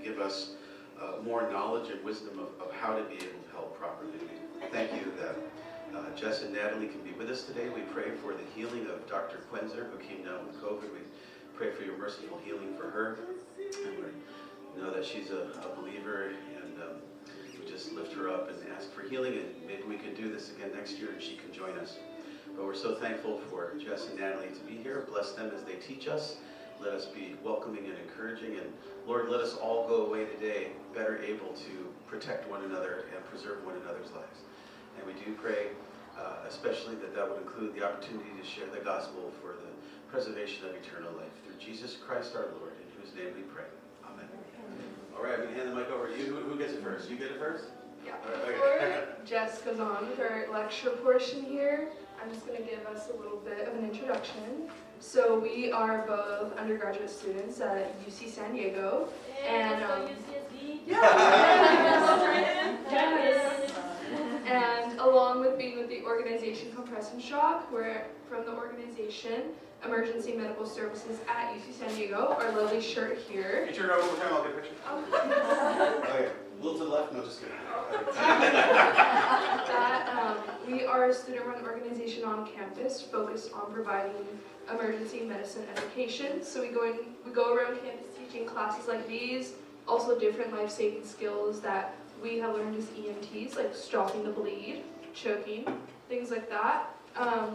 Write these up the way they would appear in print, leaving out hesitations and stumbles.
give us more knowledge and wisdom of how to be able to help properly. We thank you that Jess and Natalie can be with us today. We pray for the healing of Dr. Quenzer, who came down with COVID. We pray for your merciful healing for her. And we know that she's a believer, and we just lift her up and ask for healing, and maybe we can do this again next year and she can join us. But we're so thankful for Jess and Natalie to be here. Bless them as they teach us. Let us be welcoming and encouraging. And Lord, let us all go away today better able to protect one another and preserve one another's lives. And we do pray especially that would include the opportunity to share the gospel for the preservation of eternal life. Through Jesus Christ our Lord, in whose name we pray. Amen. All right, I'm going to hand the mic over to you. Who gets it first? You get it first? Yeah. Right, Before Jess goes on with our lecture portion here, I'm just going to give us a little bit of an introduction. So we are both undergraduate students at UC San Diego. And and along with being with the organization called Press and Shock, we're from the organization Emergency Medical Services at UC San Diego. Our lovely shirt here. Can you turn it over one more time? I'll get a picture. Okay. A little to the left? No, just kidding. We are a student-run organization on campus focused on providing emergency medicine education. So we go around campus teaching classes like these, also different life-saving skills that we have learned as EMTs, like stopping the bleed, choking, things like that.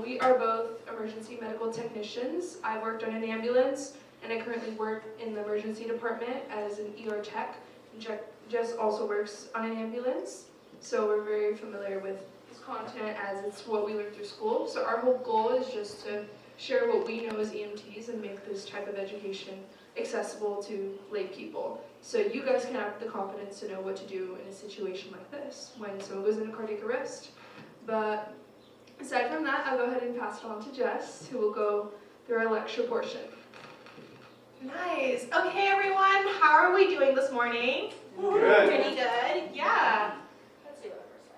We are both emergency medical technicians. I worked on an ambulance, and I currently work in the emergency department as an ER tech. Jess also works on an ambulance, so we're very familiar with this content as it's what we learned through school. So our whole goal is just to share what we know as EMTs and make this type of education accessible to lay people. So you guys can have the confidence to know what to do in a situation like this when someone goes into cardiac arrest. But aside from that, I'll go ahead and pass it on to Jess, who will go through our lecture portion. Nice. Okay, everyone, how are we doing this morning? Good. Pretty good. Yeah. Let's see what the first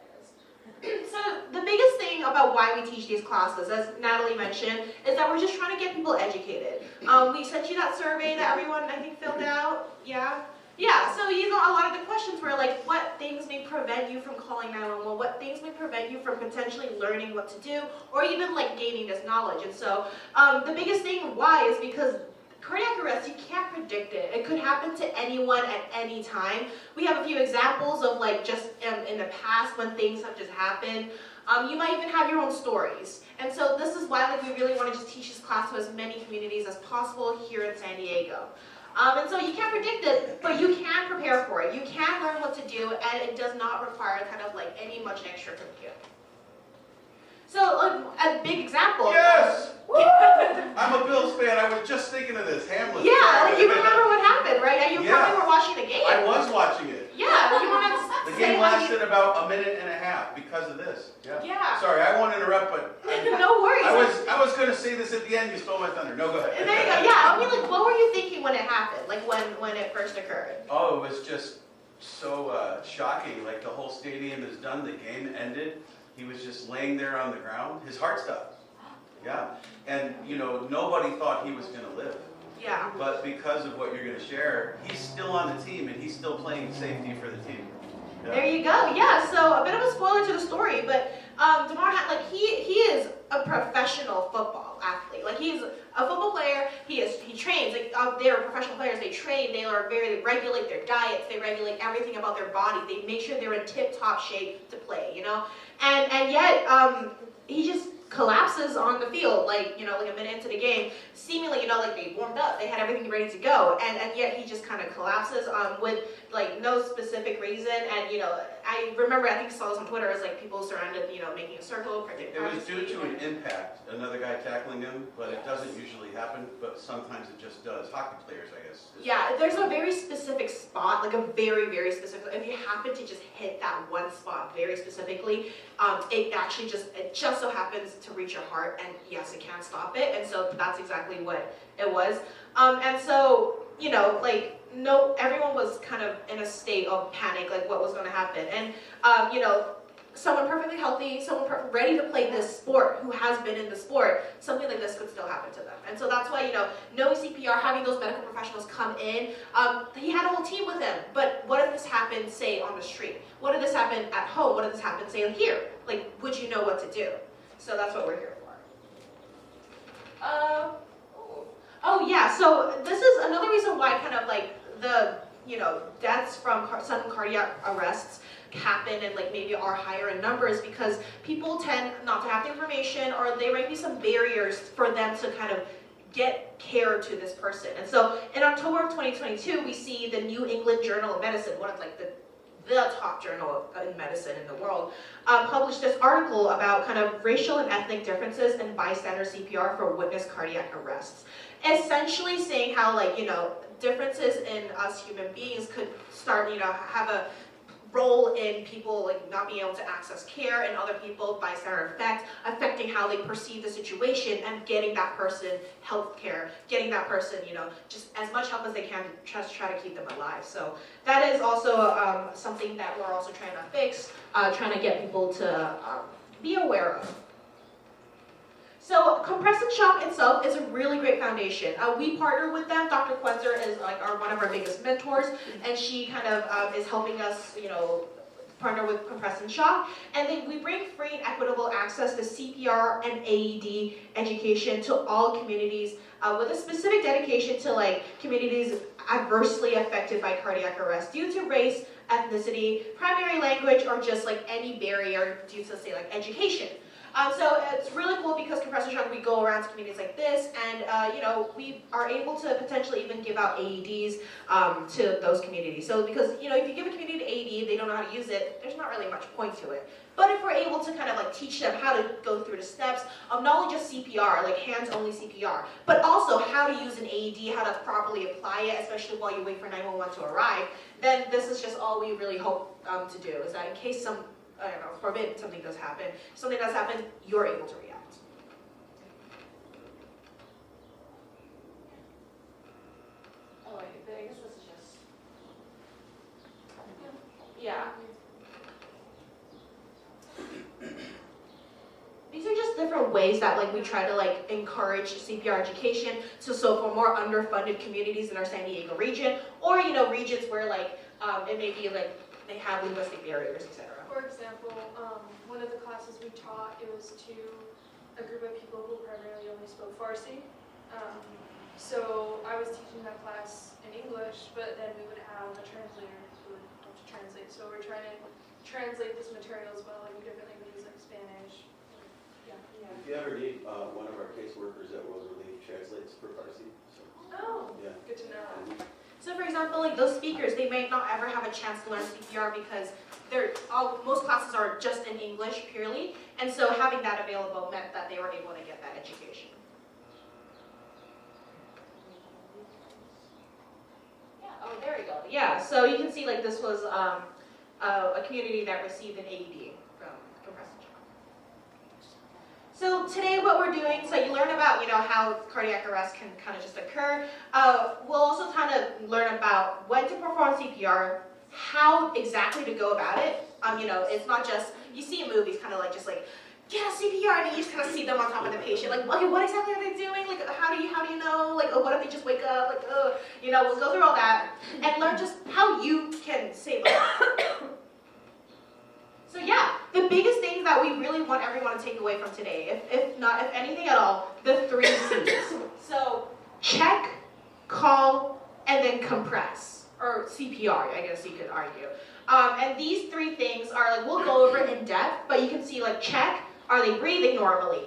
slide is. So the biggest thing about why we teach these classes, as Natalie mentioned, is that we're just trying to get people educated. We sent you that survey that everyone, I think, filled out. Yeah? Yeah, so a lot of the questions were like, what things may prevent you from calling 911? What things may prevent you from potentially learning what to do, or even like gaining this knowledge? And so the biggest thing why is because cardiac arrest, you can't predict it. It could happen to anyone at any time. We have a few examples of like just in the past when things have just happened. You might even have your own stories. And so this is why like we really want to just teach this class to as many communities as possible here in San Diego. And so you can't predict it, but you can prepare for it. You can learn what to do, and it does not require kind of like any much extra from you. So a big example. Yes! I'm a Bills fan. I was just thinking of this. Hamlet. Yeah, like you remember what happened, right? And you probably were watching the game. I was watching it. Yeah, you want to The game lasted about a minute and a half because of this. Yeah. Sorry, I won't interrupt, but no worries. I was going to say this at the end. You stole my thunder. No, go ahead. There you go. Yeah, I mean, like, what were you thinking when it happened? Like when it first occurred? Oh, it was just so shocking. Like the whole stadium is done. The game ended. He was just laying there on the ground. His heart stopped. Yeah. And, nobody thought he was going to live. Yeah. But because of what you're going to share, he's still on the team, and he's still playing safety for the team. Yeah. There you go. Yeah, so a bit of a spoiler to the story, but DeMar, he is a professional football athlete. Like, he's a football player. He trains. Like, they're professional players. They train. They regulate their diets. They regulate everything about their body. They make sure they're in tip-top shape to play, And yet, he just collapses on the field, like a minute into the game, seemingly, like they warmed up, they had everything ready to go, and yet he just kind of collapses with like no specific reason. And I remember, I think I saw this on Twitter, as like people surrounded, making a circle. It was due to an impact, another guy tackling him, but it doesn't usually happen, but sometimes it just does. Hockey players, I guess. Yeah, there's a very specific spot, like a very, very specific, if you happen to just hit that one spot very specifically, it actually just so happens to reach your heart, and yes, it can stop it, and so that's exactly what it was. And so, everyone was kind of in a state of panic, like what was going to happen. And, someone perfectly healthy, someone ready to play this sport, who has been in the sport, something like this could still happen to them. And so that's why, knowing CPR, having those medical professionals come in, he had a whole team with him. But what if this happened, say, on the street? What if this happened at home? What if this happened, say, here? Like, would you know what to do? So that's what we're here for. Oh yeah, so this is another reason why kind of like the, deaths from sudden cardiac arrests happen and like maybe are higher in numbers, because people tend not to have the information, or there might be some barriers for them to kind of get care to this person. And so in October of 2022, we see the New England Journal of Medicine, one of like the top journal in medicine in the world, published this article about kind of racial and ethnic differences in bystander CPR for witness cardiac arrests. Essentially saying how differences in us human beings could start, have a role in people like not being able to access care, and other people, bystander effect, affecting how they perceive the situation and getting that person health care, getting that person, just as much help as they can to just try to keep them alive. So that is also something that we're also trying to fix, trying to get people to be aware of. So compressive shock itself is a really great foundation. We partner with them. Dr. Quenzer is like one of our biggest mentors, and she kind of is helping us, partner with compressive shock. And then we bring free and equitable access to CPR and AED education to all communities, with a specific dedication to like communities adversely affected by cardiac arrest due to race, ethnicity, primary language, or just like any barrier due to, say, like education. So it's really cool because compressive shock, we go around to communities like this, and we are able to potentially even give out AEDs to those communities. So because if you give a community an AED, they don't know how to use it, there's not really much point to it. But if we're able to kind of like teach them how to go through the steps of not only just CPR, like hands-only CPR, but also how to use an AED, how to properly apply it, especially while you wait for 911 to arrive, then this is just all we really hope to do, is that in case forbid something does happen, you're able to react. Oh, I guess this is just, yeah. These are just different ways that we try to encourage CPR education. So for more underfunded communities in our San Diego region, or regions where it may be they have linguistic barriers, etc. For example, one of the classes we taught, it was to a group of people who primarily only spoke Farsi. So I was teaching that class in English, but then we would have a translator who would help to translate. So we're trying to translate this material as well, in different languages like Spanish. Yeah. If you ever need one of our caseworkers at World Relief translates for Farsi. So, oh, yeah. Good to know. So for example, those speakers, they might not ever have a chance to learn CPR because most classes are just in English purely, and so having that available meant that they were able to get that education. Yeah. Oh, there we go. Yeah. So you can see this was a community that received an AED from compressive shock. So today what we're doing, so you learn about how cardiac arrest can kind of just occur. We'll also kind of learn about when to perform CPR, how exactly to go about it. It's not just, you see in movies kind of just get a CPR, and you just kind of see them on top of the patient. Okay, what exactly are they doing? How do you know? What if they just wake up? We'll go through all that and learn just how you can save lives. So yeah, the biggest things that we really want everyone to take away from today, if anything at all, the 3 C's. So check, call, and then compress, or CPR, I guess you could argue. And these 3 things are we'll go over in depth, but you can see check, are they breathing normally?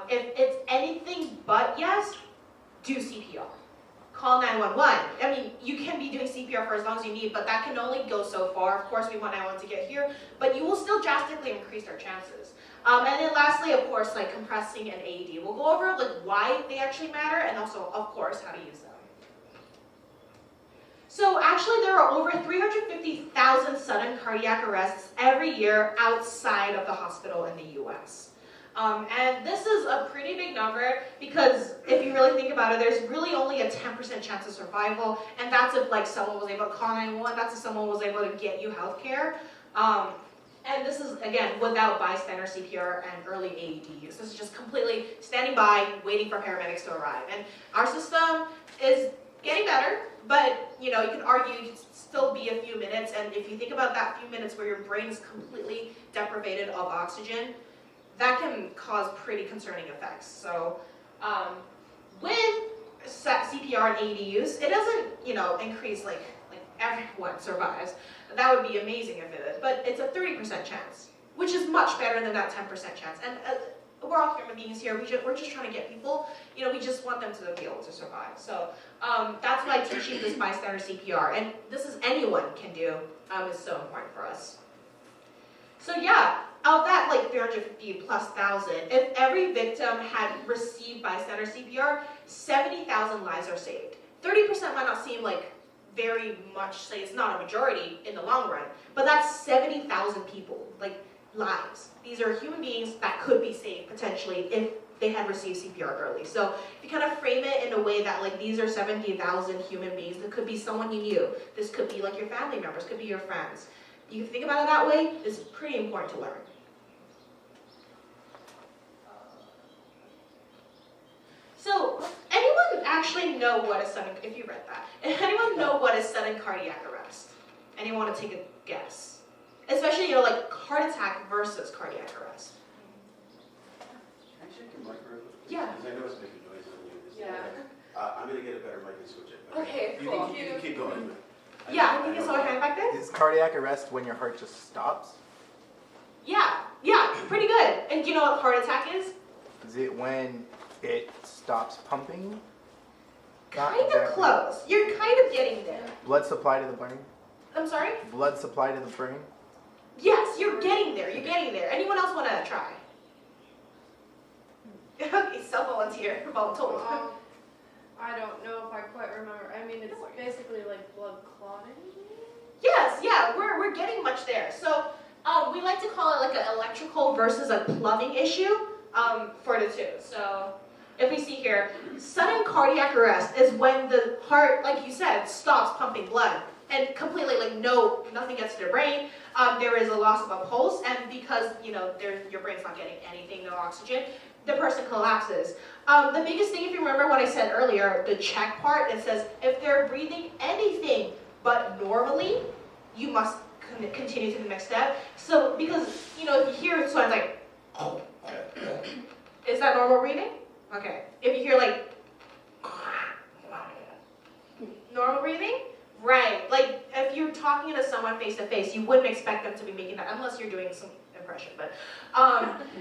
If it's anything but yes, do CPR. Call 911. I mean, you can be doing CPR for as long as you need, but that can only go so far. Of course, we want 911 to get here, but you will still drastically increase our chances. And then lastly, of course, compressing and AED. We'll go over why they actually matter, and also, of course, how to use them. So actually, there are over 350,000 sudden cardiac arrests every year outside of the hospital in the U.S. And this is a pretty big number because if you really think about it, there's really only a 10% chance of survival, and that's if someone was able to call 911, that's if someone was able to get you health care. And this is, again, without bystander CPR and early AED use. This is just completely standing by, waiting for paramedics to arrive. And our system is getting better, but you can argue it could still be a few minutes. And if you think about that few minutes where your brain is completely deprived of oxygen, that can cause pretty concerning effects. So with CPR and AED use, it doesn't, increase like everyone survives. That would be amazing if it did, but it's a 30% chance, which is much better than that 10% chance. And we're all human beings here. We're just trying to get people, we just want them to be able to survive. So that's why teaching this bystander CPR, and this is anyone can do, is so important for us. So yeah, out of that 350,000+, if every victim had received bystander CPR, 70,000 lives are saved. 30% might not seem like very much, say it's not a majority in the long run, but that's 70,000 people, lives. These are human beings that could be saved potentially if they had received CPR early. So if you kind of frame it in a way that these are 70,000 human beings, that could be someone you knew. This could be your family members, could be your friends. You think about it that way, it's pretty important to learn. So, anyone actually know what is sudden, if you read that, anyone know what is sudden cardiac arrest? Anyone want to take a guess? Especially, heart attack versus cardiac arrest. Can I check your mic real quick? Yeah. Because I know it's making noise on you. Yeah. I'm going to get a better mic and switch it. Okay, cool. You can keep going. Yeah, I think I saw a hand back there. Is cardiac arrest when your heart just stops? Yeah, pretty good. And do you know what heart attack is? Is it when it stops pumping? Kind of close. You're kind of getting there. Blood supply to the brain? I'm sorry? Blood supply to the brain? Yes, you're getting there. You're getting there. Anyone else want to try? Okay, self-volunteer. Voluntold. I don't know if I quite remember. I mean, it's basically like blood clotting. Yes, yeah, we're getting much there. So we like to call it an electrical versus a plumbing issue for the two. So if we see here, sudden cardiac arrest is when the heart, like you said, stops pumping blood and completely nothing gets to the brain. There is a loss of a pulse, and because your brain's not getting anything, no oxygen, the person collapses. The biggest thing, if you remember what I said earlier, the check part, it says if they're breathing anything but normally, you must continue to the next step. So because if you hear someone is that normal breathing? Okay. If you hear normal breathing, right? If you're talking to someone face to face, you wouldn't expect them to be making that unless you're doing some impression. But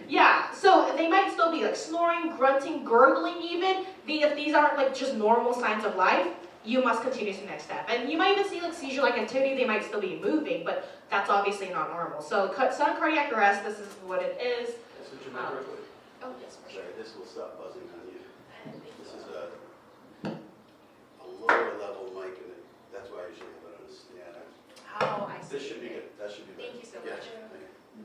yeah, so they might still be snoring, grunting, gurgling even. If these aren't just normal signs of life, you must continue to the next step. And you might even see seizure-like activity. They might still be moving, but that's obviously not normal. So sudden cardiac arrest, this is what it is. Switch your mic real quick. Oh yes, for sure. Sorry, this will stop buzzing on you. This is a lower level mic, and that's why I usually have it on a stand. Oh, I see. This should be good. That should be better. Thank you so Yeah. much.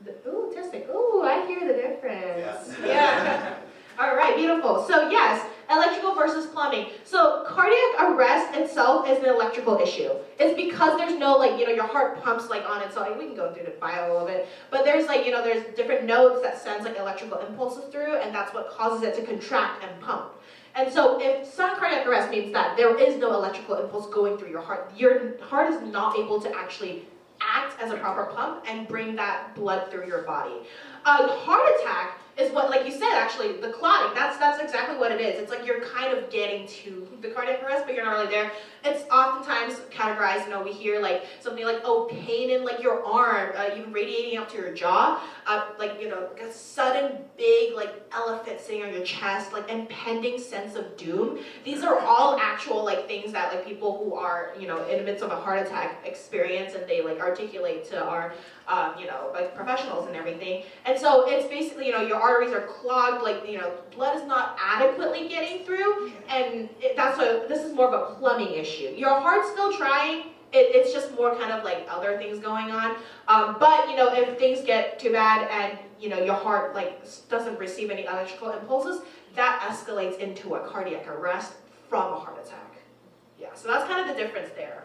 Okay. Ooh, testing. Ooh, I hear the difference. Yeah. Yeah. All right, beautiful. So yes, electrical versus plumbing. So cardiac arrest itself is an electrical issue. It's because there's no your heart pumps on its own. We can go through the bio of it, but there's there's different nodes that sends electrical impulses through, and that's what causes it to contract and pump. And so if sudden cardiac arrest means that there is no electrical impulse going through your heart is not able to actually act as a proper pump and bring that blood through your body. Heart attack is what, like you said, actually, the clotting, that's exactly what it is. It's you're kind of getting to the cardiac arrest, but you're not really there. It's oftentimes categorized, we hear something pain in your arm, even radiating up to your jaw, a sudden big elephant sitting on your chest, impending sense of doom. These are all actual things that people who are, in the midst of a heart attack experience, and they articulate to our professionals and everything. And so it's basically, your arteries are clogged, blood is not adequately getting through, and this is more of a plumbing issue. Your heart's still trying, it's just more kind of other things going on. But, if things get too bad and, your heart doesn't receive any electrical impulses, that escalates into a cardiac arrest from a heart attack. Yeah, so that's kind of the difference there.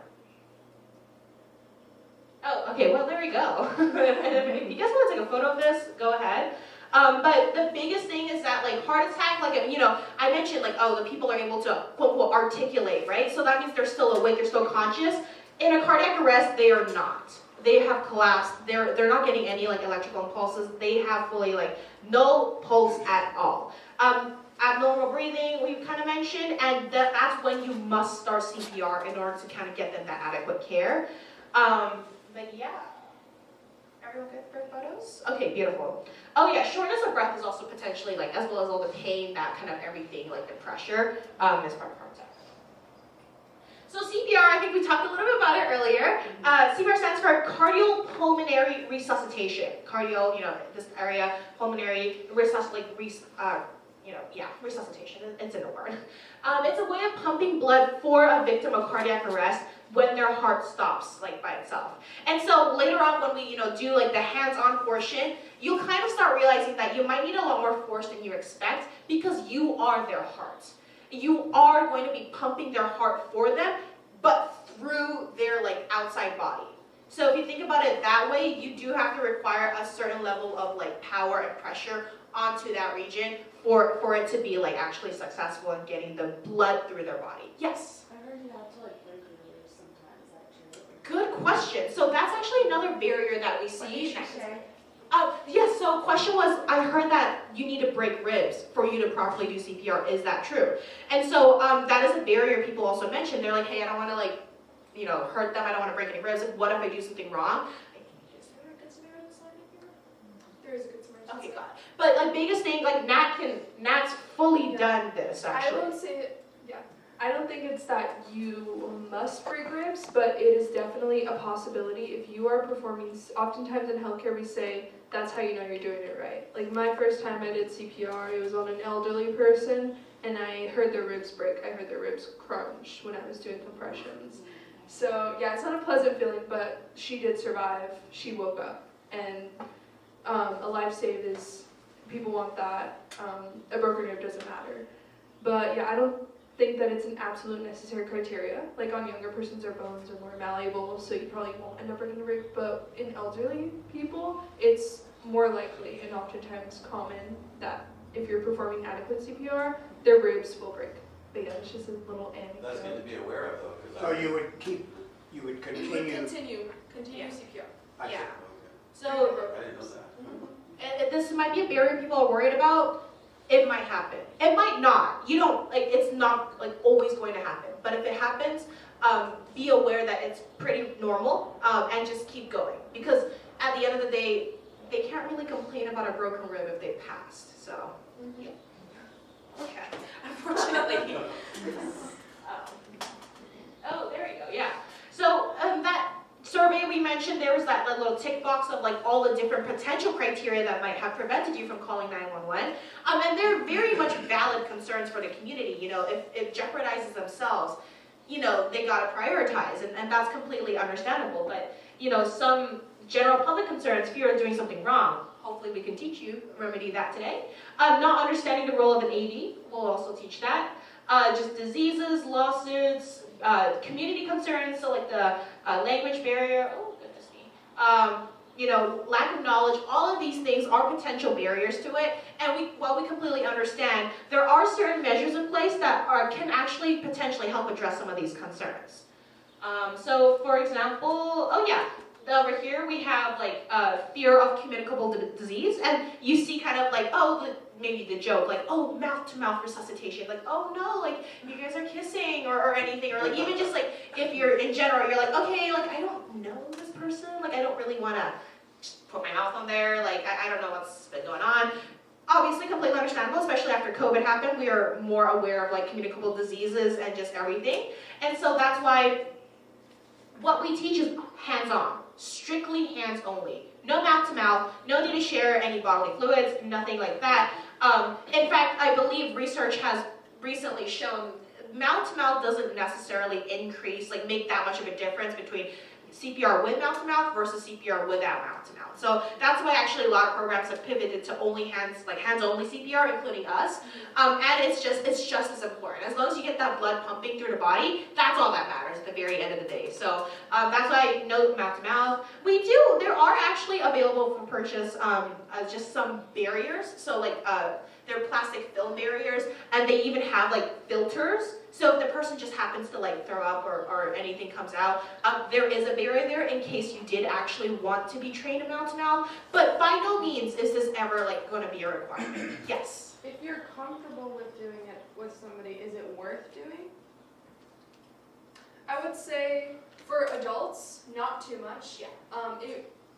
Oh, Okay, well, there we go. If you guys want to take a photo of this, go ahead. But the biggest thing is that, like, heart attack, like, I mentioned, like, oh, the people are able to, quote, unquote, articulate, right? So that means they're still awake, they're still conscious. In a cardiac arrest, they are not. They have collapsed. They're not getting any, like, electrical impulses. They have fully, like, no pulse at all. Abnormal breathing, we've kind of mentioned, and that's when you must start CPR in order to kind of get them that adequate care. But yeah. Everyone good for photos? Okay, beautiful. Oh yeah, shortness of breath is also potentially, like, as well as all the pain, that kind of everything, like the pressure, is part of heart attack. So CPR, I think we talked a little bit about it earlier. CPR stands for cardiopulmonary resuscitation. Cardio, this area, pulmonary, resuscitation, it's in a word. It's a way of pumping blood for a victim of cardiac arrest when their heart stops, like, by itself. And so later on when we, do, like, the hands-on portion, you'll kind of start realizing that you might need a lot more force than you expect because you are their heart. You are going to be pumping their heart for them, but through their, like, outside body. So if you think about it that way, you do have to require a certain level of, like, power and pressure onto that region for it to be, like, actually successful in getting the blood through their body. Yes? I heard you have to, like, break your ribs sometimes. Is that true? Good question. So that's actually another barrier that we see. What did you say? Yes, so question was, I heard that you need to break ribs for you to properly do CPR. Is that true? And so that is a barrier people also mention. They're like, hey, I don't want to, like, hurt them. I don't want to break any ribs. Like, what if I do something wrong? Is there a good Samaritan slide in here? There is a good Samaritan. Okay, got it. But, like, biggest thing, like, Nat's fully done this, actually. I would say, I don't think it's that you must break ribs, but it is definitely a possibility. If you are performing, oftentimes in healthcare we say, that's how you know you're doing it right. Like, my first time I did CPR, it was on an elderly person, and I heard their ribs break. I heard their ribs crunch when I was doing compressions. So, yeah, it's not a pleasant feeling, but she did survive. She woke up, and a life saved is, people want that. A broken rib doesn't matter. But, yeah, I don't think that it's an absolute necessary criteria. Like, on younger persons, their bones are more malleable, so you probably won't end up breaking a rib. But in elderly people, it's more likely and oftentimes common that if you're performing adequate CPR, their ribs will break. But yeah, it's just a little anecdote. That's good to be aware of, though. So you would continue. Continue Yeah. CPR. I Yeah. see. So, I didn't know that. and this might be a barrier people are worried about. It might happen. It might not. You don't, like, it's not, like, always going to happen. But if it happens, be aware that it's pretty normal, and just keep going. Because at the end of the day, they can't really complain about a broken rib if they passed. So, yeah. Okay. Unfortunately. Oh, there we go. Yeah. So that survey we mentioned, there was that little tick box of, like, all the different potential criteria that might have prevented you from calling 911. And they're very much valid concerns for the community. If it jeopardizes themselves, they gotta prioritize, and that's completely understandable. But some general public concerns, fear of doing something wrong. Hopefully we can teach you, remedy that today. Not understanding the role of an AED, we'll also teach that. Just diseases, lawsuits, community concerns, so like the language barrier, oh goodness me, lack of knowledge, all of these things are potential barriers to it, and while we completely understand, there are certain measures in place that can actually potentially help address some of these concerns. So for example, over here we have, like, fear of communicable disease, and you see kind of like, maybe the joke, like, oh, mouth-to-mouth resuscitation, like, oh no, like, you guys are kissing, or anything, or like, even just like, if you're in general, you're like, okay, like, I don't know this person, like, I don't really want to put my mouth on there, like, I don't know what's been going on. Obviously, completely understandable, especially after COVID happened, we are more aware of, like, communicable diseases and just everything, and so that's why what we teach is hands-on, strictly hands only. No mouth-to-mouth, no need to share any bodily fluids, nothing like that. In fact, I believe research has recently shown mouth-to-mouth doesn't necessarily increase, like, make that much of a difference between CPR with mouth-to-mouth versus CPR without mouth-to-mouth. So that's why actually a lot of programs have pivoted to only hands-only CPR, including us. And it's just as important. As long as you get that blood pumping through the body, that's all that matters at the very end of the day. So that's why no mouth-to-mouth. There are actually available for purchase just some barriers. So they're plastic film barriers, and they even have filters. So if the person just happens to throw up or anything comes out, there is a barrier there in case you did actually want to be trained in mouth-to-mouth. But by no means is this ever going to be a requirement. Yes? If you're comfortable with doing it with somebody, is it worth doing? I would say for adults, not too much. Yeah.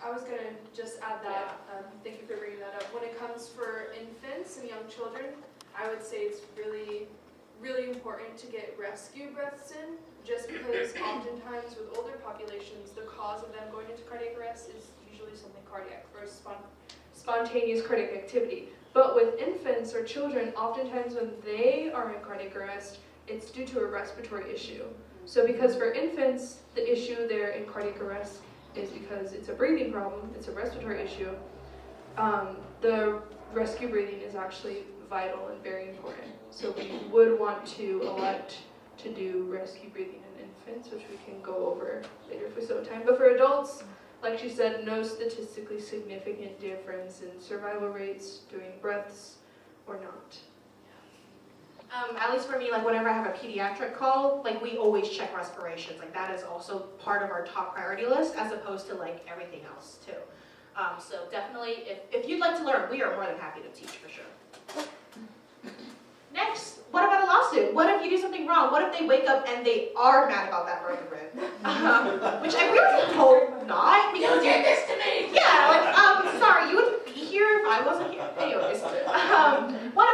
I was gonna just add that. Thank you for bringing that up. When it comes for infants and young children, I would say it's really, really important to get rescue breaths in, just because oftentimes with older populations, the cause of them going into cardiac arrest is usually something cardiac or spontaneous cardiac activity. But with infants or children, oftentimes when they are in cardiac arrest, it's due to a respiratory issue. So because for infants, the issue there in cardiac arrest is because it's a breathing problem, it's a respiratory issue. The rescue breathing is actually vital and very important. So we would want to elect to do rescue breathing in infants, which we can go over later if we still have time. But for adults, like she said, no statistically significant difference in survival rates doing breaths or not. At least for me, whenever I have a pediatric call, we always check respirations. That is also part of our top priority list, as opposed to everything else too. So definitely, if you'd like to learn, we are more than happy to teach for sure. Next, what about a lawsuit? What if you do something wrong? What if they wake up and they are mad about that broken rib? Which I really hope not, because you did this to me. Yeah, sorry, you wouldn't be here if I wasn't here. Anyways, what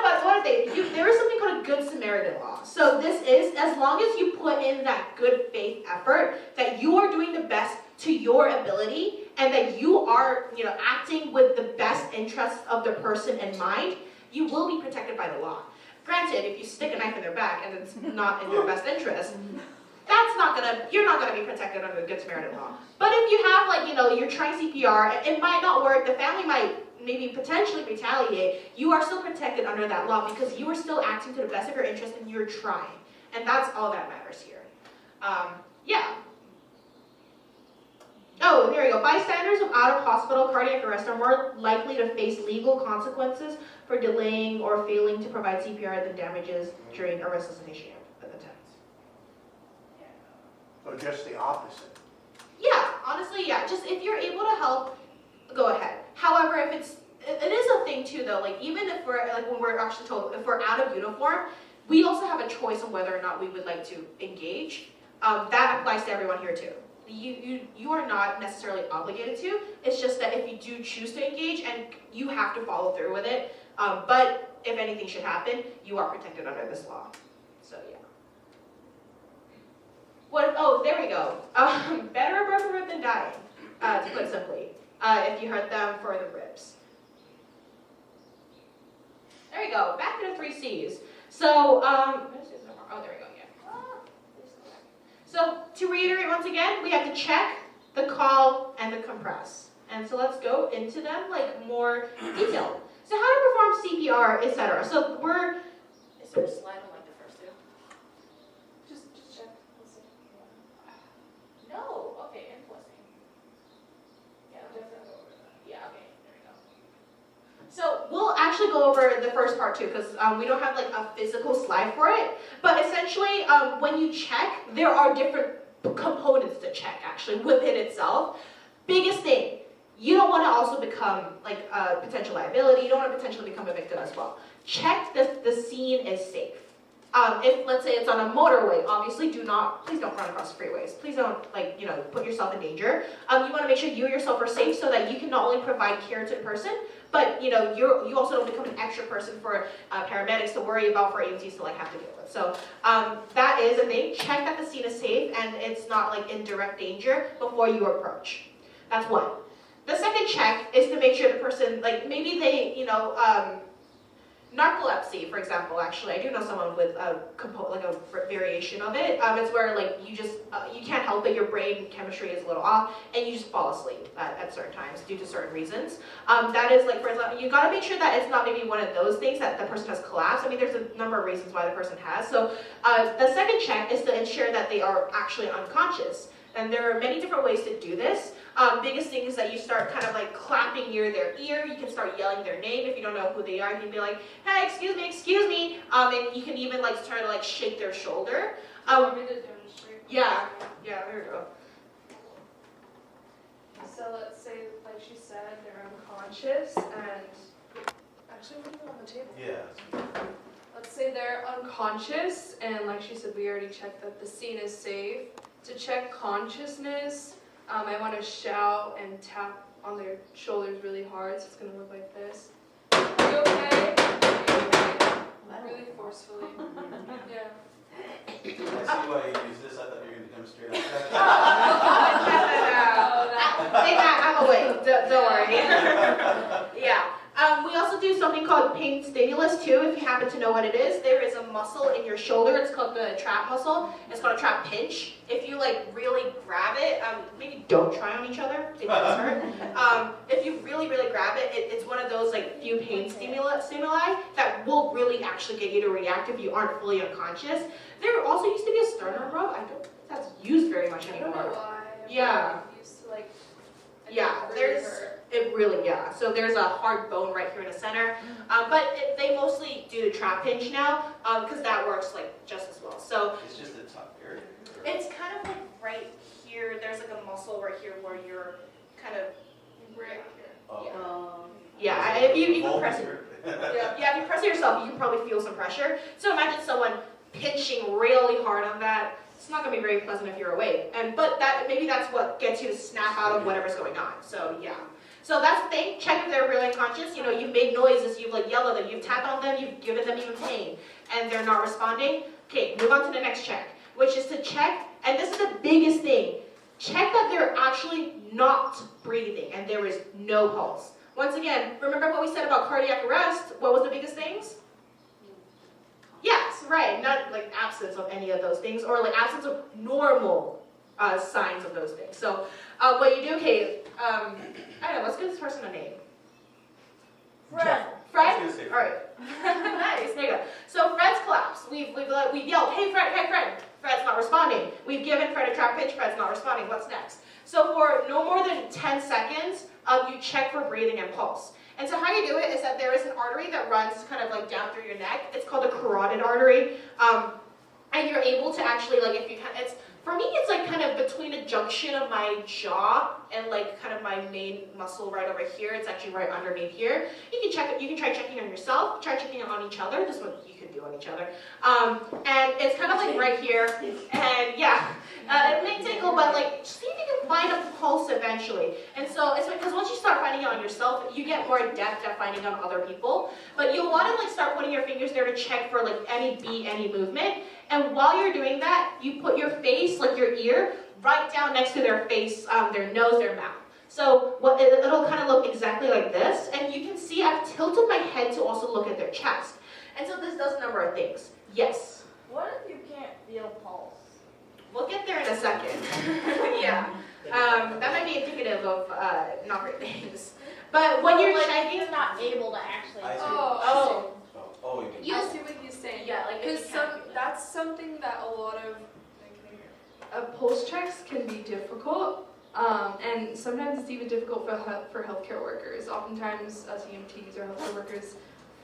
if there is something called a Good Samaritan law. So this is, as long as you put in that good faith effort, that you are doing the best to your ability, and that you are, acting with the best interests of the person in mind, you will be protected by the law. Granted, if you stick a knife in their back and it's not in their best interest, you're not gonna be protected under the Good Samaritan law. But if you have you're trying CPR, it might not work, the family might maybe potentially retaliate, you are still protected under that law because you are still acting to the best of your interest and you're trying. And that's all that matters here. Yeah. Oh, there you go. Bystanders of out-of-hospital cardiac arrest are more likely to face legal consequences for delaying or failing to provide CPR than damages during a resuscitation attempts. So just the opposite. Yeah, honestly, yeah. Just if you're able to help, go ahead. However, if it is a thing too, though. Even if we're when we're actually told if we're out of uniform, we also have a choice on whether or not we would like to engage. That applies to everyone here too. You are not necessarily obligated to. It's just that if you do choose to engage, and you have to follow through with it. But if anything should happen, you are protected under this law. So yeah. Oh, there we go. Better a broken rib than dying, to put it simply, if you hurt them for the ribs. There we go. Back to the 3 C's. So, oh, there we go. Yeah. So to reiterate once again, we have to check, the call, and the compress. And so let's go into them more detail. So how to perform CPR, etc. So is there a slide on the first two? Just check. We'll see. No, okay, interesting. Yeah, okay, there we go. So we'll actually go over the first part too, because we don't have a physical slide for it. But essentially, when you check, there are different components to check actually within itself. Biggest thing, you don't want to also become a potential liability. You don't want to potentially become a victim as well. Check that the scene is safe. If let's say it's on a motorway, obviously please don't run across freeways. Please don't put yourself in danger. You want to make sure you yourself are safe so that you can not only provide care to the person, but you also don't become an extra person for paramedics to worry about, for EMTs to have to deal with. So that is a thing. Check that the scene is safe and it's not in direct danger before you approach. That's one. The second check is to make sure the person maybe they Narcolepsy, for example, actually, I do know someone with a variation of it. It's where like you just you can't help it. Your brain chemistry is a little off, and you just fall asleep at certain times due to certain reasons. That is like, for example, you gotta make sure that it's not maybe one of those things that the person has collapsed. I mean, there's a number of reasons why the person has. So the second check is to ensure that they are actually unconscious. And there are many different ways to do this. Biggest thing is that you start kind of like clapping near their ear. You can start yelling their name if you don't know who they are. You can be like, hey, excuse me. And you can even like try to like shake their shoulder. Want me to demonstrate? Yeah, there we go. So let's say, like she said, they're unconscious and actually what do you want on the table? Yeah. Let's say they're unconscious and like she said, we already checked that the scene is safe. To check consciousness, I want to shout and tap on their shoulders really hard, so it's going to look like this. Are you okay? Are you okay? Really forcefully. Yeah. I see why you use this. I thought you were going to demonstrate on Hey Matt, I'm awake. Don't worry. Yeah. We also do something called pain stimulus too, if you happen to know what it is. There is a muscle in your shoulder, it's called the trap muscle. It's called a trap pinch. If you like really grab it, maybe don't try on each other, it does hurt. If you really grab it, it's one of those like few pain stimuli that will really actually get you to react if you aren't fully unconscious. There also used to be a sternum rub. I don't think that's used very much I don't know anymore. why. Yeah. I used to like. Yeah, so there's a hard bone right here in the center, but they mostly do the trap pinch now, because that works like just as well. So It's just the top area. it's kind of like right here, there's like a muscle right here where you're kind of, Right here. Oh. yeah, if you Hold press it, here. yeah, if you press it yourself, you can probably feel some pressure. So imagine someone pinching really hard on that. It's not going to be very pleasant if you're awake, but maybe that's what gets you to snap out of whatever's going on. So yeah, so that's the thing. Check if they're really unconscious. You know, you've made noises, you've like yelled at them, you've tapped on them, you've given them even pain, and they're not responding. Okay, move on to the next check, which is to check, and this is the biggest thing. Check that they're actually not breathing and there is no pulse. Once again, remember what we said about cardiac arrest? What was the biggest things? Yes, right, not like absence of any of those things, or like absence of normal signs of those things. So what you do, okay, I don't know, let's give this person a name. Fred. Fred? I was gonna say All right. Nice, there you go. So Fred's collapsed. We've yelled, hey Fred. Fred's not responding. We've given Fred a trap pinch, Fred's not responding. What's next? So for no more than 10 seconds, you check for breathing and pulse. And so how you do it is that there is an artery that runs kind of like down through your neck. It's called the carotid artery. And you're able to actually, like, if you can, for me, it's like kind of between a junction of my jaw and like kind of my main muscle right over here. It's actually right underneath here. You can check it. You can try checking on yourself. Try checking it on each other. This one you can do on each other. And it's kind of like right here. And yeah, it may tickle, but like see if you can find a pulse eventually. And so it's because once you start finding it on yourself, you get more adept at finding it on other people. But you'll want to like start putting your fingers there to check for like any beat, any movement. And while you're doing that, you put your face, like your ear, right down next to their face, their nose, their mouth. So it'll kind of look exactly like this. And you can see I've tilted my head to also look at their chest. And so this does a number of things. Yes? What if you can't feel pulse? We'll get there in a second. Yeah. That might be indicative of not great things. But when you're checking... You're not able to actually... I see. Oh. Oh, you mean. I see what he's saying. Yeah, like because if you can't feel it. that's something that a lot of pulse checks can be difficult, and sometimes it's even difficult for healthcare workers. Oftentimes, us EMTs or healthcare workers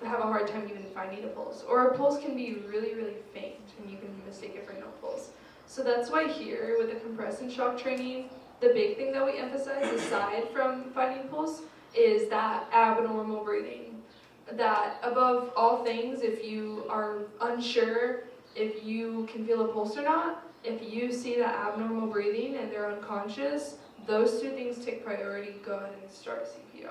have a hard time even finding a pulse, or a pulse can be really, really faint, and you can mistake it for no pulse. So that's why here with the compression shock training, the big thing that we emphasize, aside from finding pulse, is that abnormal breathing. That above all things, if you are unsure if you can feel a pulse or not, if you see that abnormal breathing and they're unconscious, those two things take priority. Go ahead and start CPR.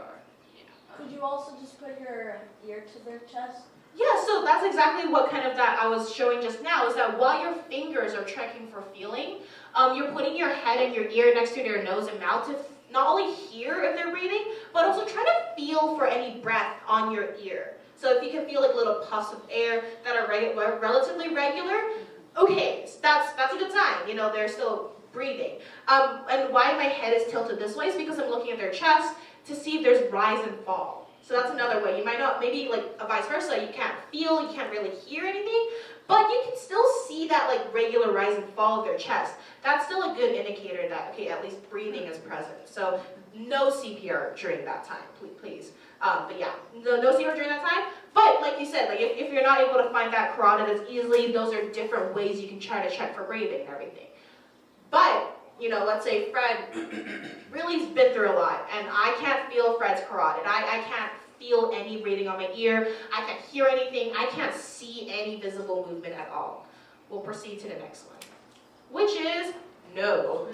Could you also just put your ear to their chest? Yeah, so that's exactly what kind of that I was showing just now, is that while your fingers are checking for feeling, you're putting your head and your ear next to their nose and mouth to not only hear if they're breathing, but also try to feel for any breath on your ear. So if you can feel like little puffs of air that are relatively regular, okay, so that's a good sign. You know, they're still breathing. And why my head is tilted this way is because I'm looking at their chest to see if there's rise and fall. So that's another way. You might not, maybe like vice versa, you can't feel, you can't really hear anything, but you can still see that like regular rise and fall of their chest. That's still a good indicator that, okay, at least breathing is present. So no CPR during that time, please. But yeah, no CPR during that time. But like you said, like if you're not able to find that carotid as easily, those are different ways you can try to check for breathing and everything. But, you know, let's say Fred really has been through a lot, and I can't feel Fred's carotid. I can't feel any breathing on my ear. I can't hear anything. I can't see any visible movement at all. We'll proceed to the next one, which is no.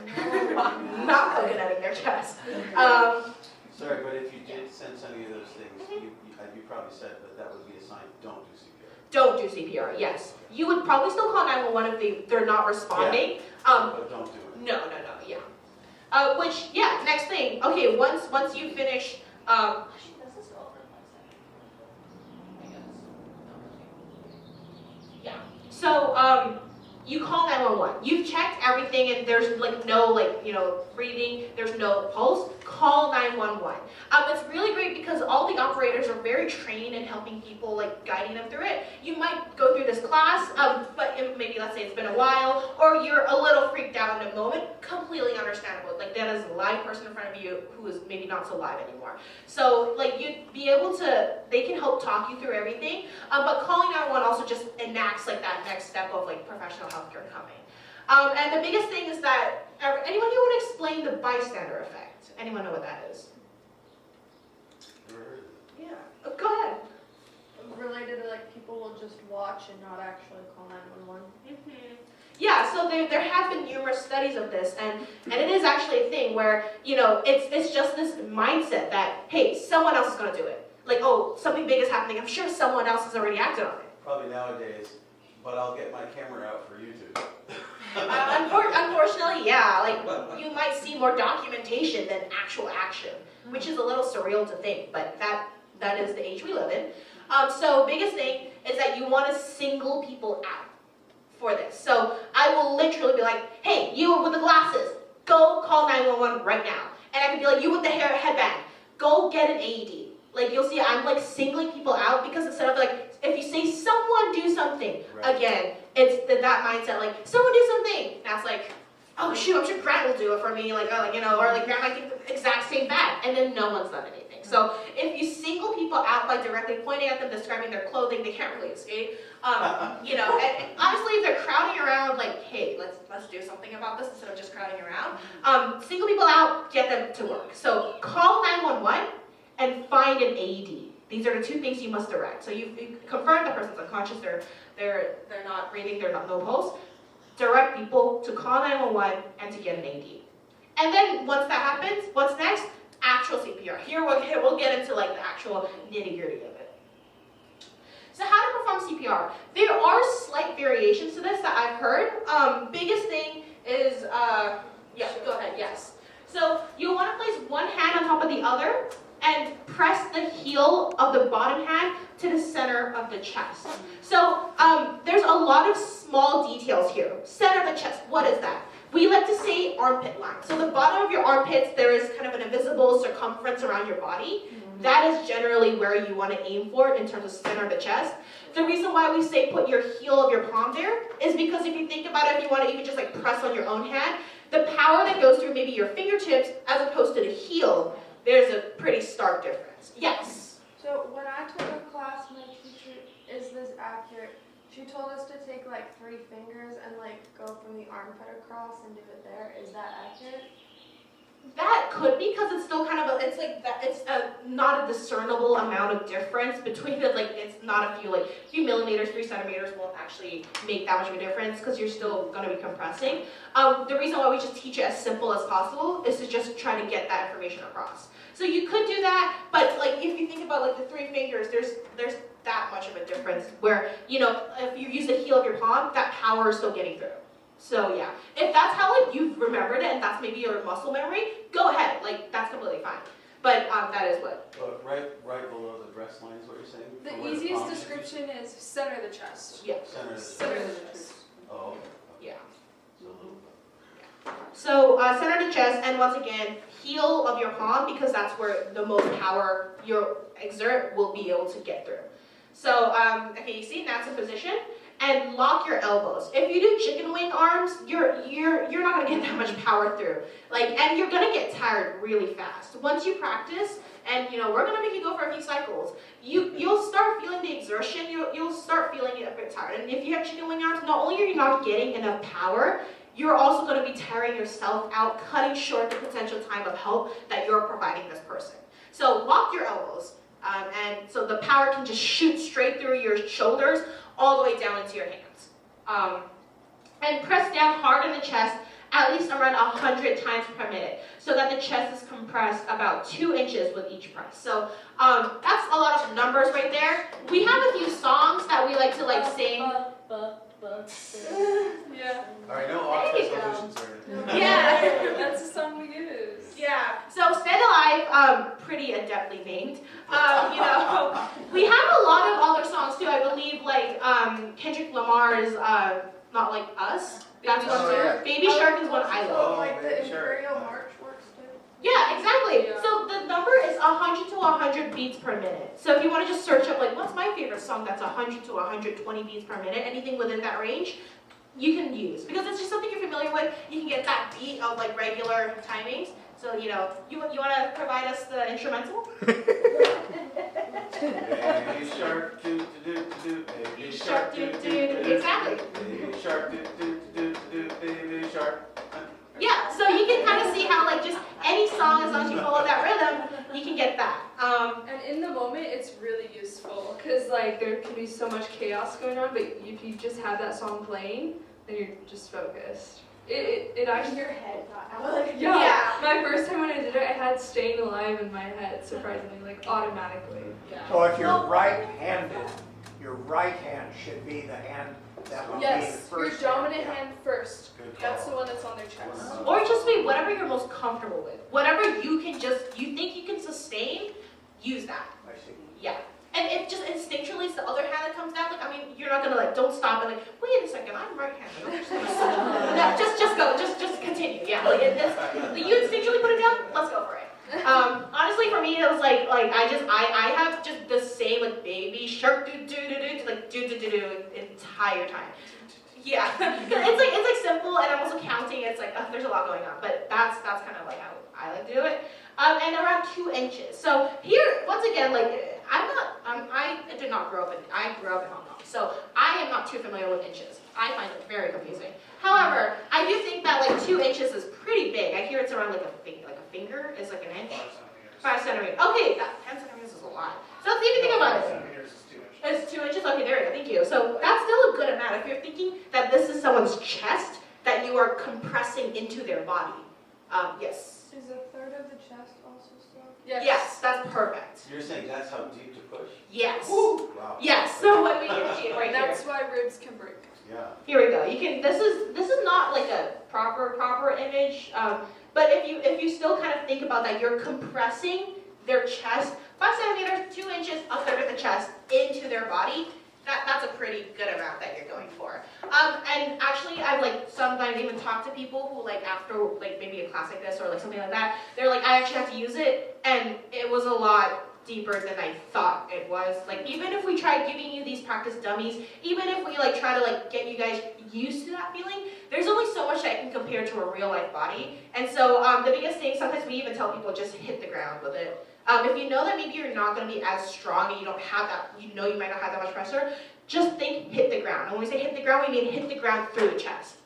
Not coconutting their chest. Sorry, but if you did sense any of those things, you probably said, but that would be a sign, don't do CPR. Don't do CPR, yes. You would probably still call 911 if they're not responding. Yeah, but don't do it. No, yeah. Which, yeah, next thing. Okay, once you finish, actually, does this go over I guess. Yeah. So, you call 911. You've checked everything and there's like no breathing, there's no pulse. Call 911. It's really great because all the operators are very trained in helping people, like guiding them through it. You might go through this class, but maybe let's say it's been a while, or you're a little freaked out in a moment. Completely understandable. Like that is a live person in front of you who is maybe not so live anymore. So like you'd be able to, they can help talk you through everything. But calling 911 also just enacts like that next step of like professional healthcare coming. And the biggest thing is that anyone who would explain the bystander effect. Anyone know what that is? Yeah. Go ahead. Related to like people will just watch and not actually call 911. Yeah, so there have been numerous studies of this, and it is actually a thing where, you know, it's just this mindset that, hey, someone else is going to do it. Like, oh, something big is happening. I'm sure someone else has already acted on it. Probably nowadays, but I'll get my camera out for YouTube. Unfortunately, yeah, like you might see more documentation than actual action, which is a little surreal to think, but that is the age we live in. So biggest thing is that you want to single people out for this. So I will literally be like, hey, you with the glasses, go call 911 right now. And I can be like, you with the headband, go get an AED. Like you'll see I'm like singling people out because instead of like, if you say someone do something, right. Again, it's that mindset like, someone do something. That's like, oh shoot, I'm sure Grant will do it for me, like, oh, like you know, or like Grant might think the exact same bad, and then no one's done anything. So if you single people out by directly pointing at them, describing their clothing, they can't really escape. You know, and honestly, if they're crowding around, like, hey, let's do something about this instead of just crowding around. Single people out, get them to work. So call 911 and find an AED. These are the two things you must direct. So you confirm the person's unconscious, they're not breathing, they're not no pulse. Direct people to call 911 and to get an AED. And then once that happens, what's next? Actual CPR. Here we'll get into like the actual nitty-gritty of it. So how to perform CPR? There are slight variations to this that I've heard. Biggest thing is, yeah, go ahead, yes. So you'll want to place one hand on top of the other and press the heel of the bottom hand to the center of the chest. So there's a lot of small details here. Center of the chest, what is that? We like to say armpit line. So the bottom of your armpits, there is kind of an invisible circumference around your body. That is generally where you want to aim for in terms of center of the chest. The reason why we say put your heel of your palm there is because if you think about it, if you want to even just like press on your own hand, the power that goes through maybe your fingertips as opposed to the heel, there's a pretty stark difference. Yes? So when I took a class, my teacher, is this accurate? She told us to take like 3 fingers and like go from the armpit across and do it there. Is that accurate? That could be because it's still kind of it's like that. It's not a discernible amount of difference between it. Like it's not a few millimeters, 3 centimeters won't actually make that much of a difference because you're still going to be compressing. The reason why we just teach it as simple as possible is to just try to get that information across. So you could do that, but like if you think about like the 3 fingers, there's that much of a difference where, you know, if you use the heel of your palm, that power is still getting through. So yeah, if that's how like you've remembered it and that's maybe your muscle memory, go ahead, like that's completely fine. But that is what. Right below the breast line is what you're saying? The From where easiest palm should be? description is center the chest. Yeah. Center of the Center chest. the chest. Oh, okay. Yeah. So a little bit. So center the chest, and once again, heel of your palm, because that's where the most power your exert will be able to get through. So, okay, you see, that's a position, and lock your elbows. If you do chicken wing arms, you're not gonna get that much power through. And you're gonna get tired really fast. Once you practice, and we're gonna make you go for a few cycles, you'll start feeling the exertion, you'll start feeling it a bit tired. And if you have chicken wing arms, not only are you not getting enough power, you're also going to be tiring yourself out, cutting short the potential time of help that you're providing this person. So lock your elbows, and so the power can just shoot straight through your shoulders, all the way down into your hands. And press down hard in the chest, at least around 100 times per minute, so that the chest is compressed about 2 inches with each press. So that's a lot of numbers right there. We have a few songs that we like to sing. Yeah. All right, no There you office go. solutions or anything. Yeah. That's the song we use. Yeah, so Stand Alive, pretty adeptly named. We have a lot of other songs too. I believe Kendrick Lamar's Not Like Us. That's Baby one. Shark. Baby Shark is one I love. Oh, Like the Baby Shark. Imperial March works too. Yeah, exactly. Yeah. So the number is 100 to 100 beats per minute. So if you want to just search up what's my favorite song that's 100 to 120 beats per minute, anything within that range, you can use, because it's just something you're familiar with. You can get that beat of regular timings. So you want to provide us the instrumental? Baby shark, do do do do, baby shark, do do do do. Exactly. Baby shark, do do do do, baby shark. Yeah, so you can kind of see how just any song, as long as you follow that rhythm, you can get that. And in the moment, it's really useful because there can be so much chaos going on, but if you just have that song playing, then you're just focused. It actually. Your head got out. Yeah. My first time when I did it, I had "Staying Alive" in my head, surprisingly, automatically. So if you're right-handed, your right hand should be the hand that will be the Yes, your first dominant hand. hand first. Good That's the call. one that's on their chest. Or just be whatever you're most comfortable with. Whatever you think you can sustain, use that. I see. Yeah. And if just instinctually it's the other hand that comes down, you're not gonna don't stop and wait a second, I'm right-handed. I'm just gonna no, just go, just continue. Yeah. You instinctually put it down, let's go for it. Honestly, for me, it was I have just the same baby shark do do do do entire time. Yeah, it's simple, and I'm also counting. It's there's a lot going on, but that's kind of how I like to do it. And around 2 inches. So here, once again, I did not grow up I grew up in Hong Kong, so I am not too familiar with inches. I find it very confusing. However, I do think that 2 inches is pretty big. I hear it's around a finger is an inch. 5 centimeters. Okay, 10 centimeters is a lot. So if you think about it. Centimeters is 2 inches. It's 2 inches? Okay, there you go, thank you. So that's still a good amount. If you're thinking that this is someone's chest, that you are compressing into their body. Yes. Is a third of the chest also still? Yes, that's perfect. You're saying that's how deep to push? Yes. Wow. Yes, so what we can see right here. That's why ribs can break. Yeah. Here we go. You can. This is not a proper image, but if you still kind of think about that, you're compressing their chest 5 centimeters, 2 inches, a third of the chest into their body. That's a pretty good amount that you're going for. And actually, I've sometimes even talked to people who after maybe a class like this or something like that, they're I actually have to use it, and it was a lot deeper than I thought it was. Even if we try giving you these practice dummies, even if we try to get you guys used to that feeling, there's only so much that can compare to a real life body. And so the biggest thing, sometimes we even tell people just hit the ground with it. If you know that maybe you're not going to be as strong and you don't have that, you might not have that much pressure, just think hit the ground. And when we say hit the ground, we mean hit the ground through the chest.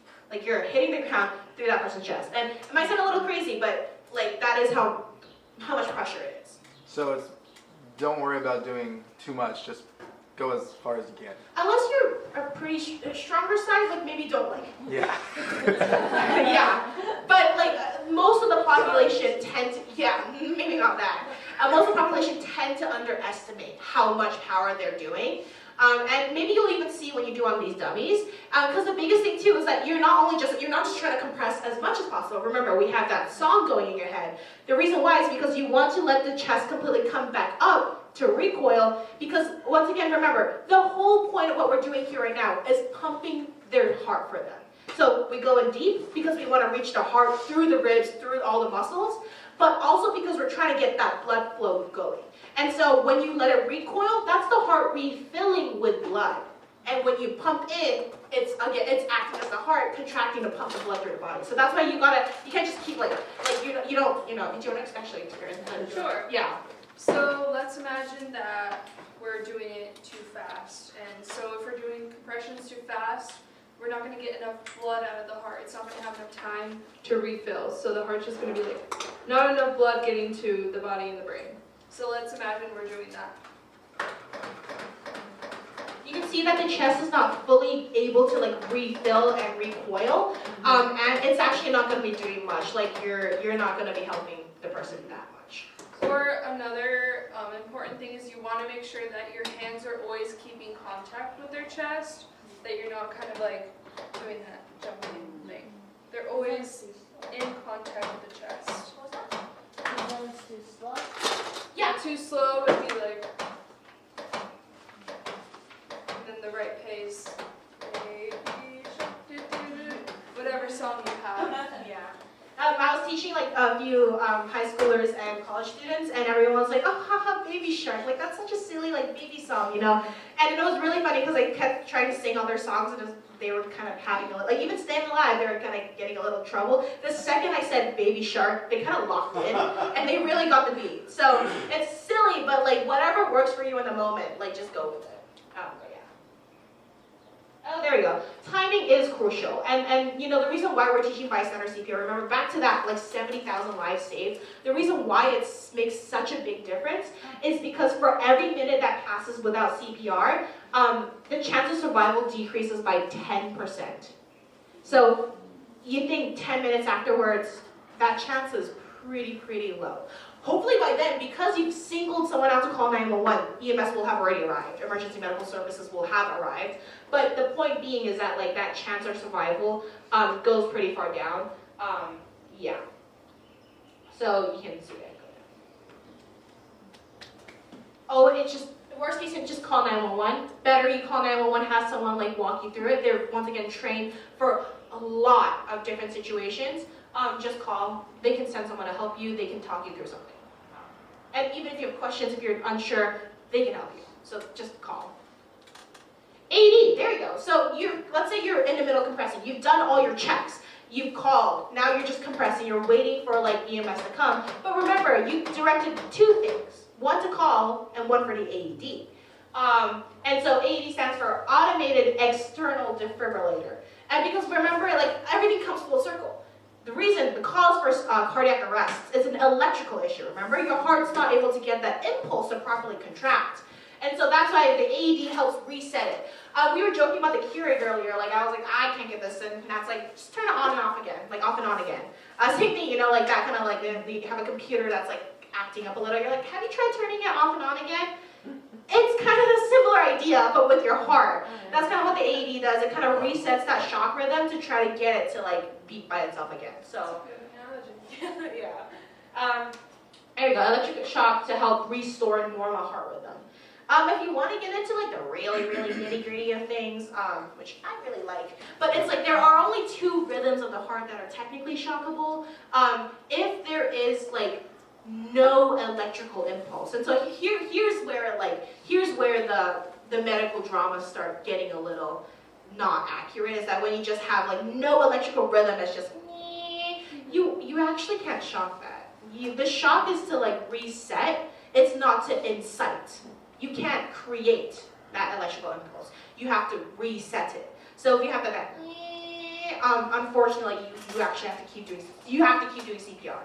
You're hitting the ground through that person's chest. And it might sound a little crazy, but that is how much pressure it is. So don't worry about doing too much. Just go as far as you can. Unless you're a pretty stronger side, maybe don't Yeah. yeah, but most of the population maybe not that. Most of the population tend to underestimate how much power they're doing. And maybe you'll even see when you do on these dummies, because the biggest thing too is that you're not just trying to compress as much as possible. Remember, we have that song going in your head. The reason why is because you want to let the chest completely come back up to recoil, because once again, remember, the whole point of what we're doing here right now is pumping their heart for them. So we go in deep because we want to reach the heart through the ribs, through all the muscles, but also because we're trying to get that blood flow going. And so when you let it recoil, that's the heart refilling with blood. And when you pump in, it's acting as the heart contracting to pump the blood through the body. So that's why you can't just keep you don't do you want to actually experience that? Sure. Yeah. So let's imagine that we're doing it too fast. And so if we're doing compressions too fast, we're not going to get enough blood out of the heart. It's not going to have enough time to refill. So the heart's just going to be like, not enough blood getting to the body and the brain. So let's imagine we're doing that. You can see that the chest is not fully able to refill and recoil, and it's actually not going to be doing much. You're not going to be helping the person that much. Or another important thing is you want to make sure that your hands are always keeping contact with their chest, that you're not kind of doing that jumping thing. They're always in contact with the chest. And it's too slow. Yeah. Too slow would be and then the right pace. Whatever song you have. Yeah. I was teaching a few high schoolers and college students, and everyone's like, "Oh, haha, Baby Shark!" That's such a silly baby song, And it was really funny because I kept trying to sing all their songs, and they were kind of having even Staying Alive, they were kind of getting a little trouble. The second I said Baby Shark, they kind of locked in, and they really got the beat. So it's silly, but whatever works for you in the moment, just go with it. But yeah. Oh, there we go. Timing is crucial, and the reason why we're teaching bystander CPR, remember back to that 70,000 lives saved, the reason why it makes such a big difference is because for every minute that passes without CPR, the chance of survival decreases by 10%. So you think 10 minutes afterwards, that chance is pretty low. Hopefully by then, because you've singled someone out to call 911, EMS will have already arrived. Emergency medical services will have arrived. But the point being is that that chance of survival goes pretty far down. Yeah. So you can see that. Oh, it's just, worst case, just call 911. Better you call 911, have someone walk you through it. They're once again trained for a lot of different situations. Just call. They can send someone to help you. They can talk you through something. And even if you have questions, if you're unsure, they can help you. So just call. AED, there you go. So let's say you're in the middle compressing. You've done all your checks. You've called. Now you're just compressing. You're waiting for EMS to come. But remember, you directed two things. One to call and one for the AED. And so AED stands for Automated External Defibrillator. And because remember, everything comes full circle. The cause for cardiac arrest is an electrical issue. Remember, your heart's not able to get that impulse to properly contract. And so that's why the AED helps reset it. We were joking about the Keurig earlier. I was I can't get this, and Nat's just turn it on and off again, off and on again. Same thing, that kind of you have a computer that's acting up a little. You're have you tried turning it off and on again? It's kind of a similar idea, but with your heart. That's kind of what the AED does. It kind of resets that shock rhythm to try to get it to beat by itself again. So, yeah. There you go. Electric shock to help restore normal heart rhythm. If you want to get into the really nitty-gritty of things, which I really like, but it's there are only two rhythms of the heart that are technically shockable. If there is no electrical impulse, and so here's where the medical dramas start getting a little not accurate. Is that when you just have no electrical rhythm, it's just you actually can't shock that. The shock is to reset. It's not to incite. You can't create that electrical impulse. You have to reset it. So if you have that, unfortunately, you actually have to keep doing. You have to keep doing CPR.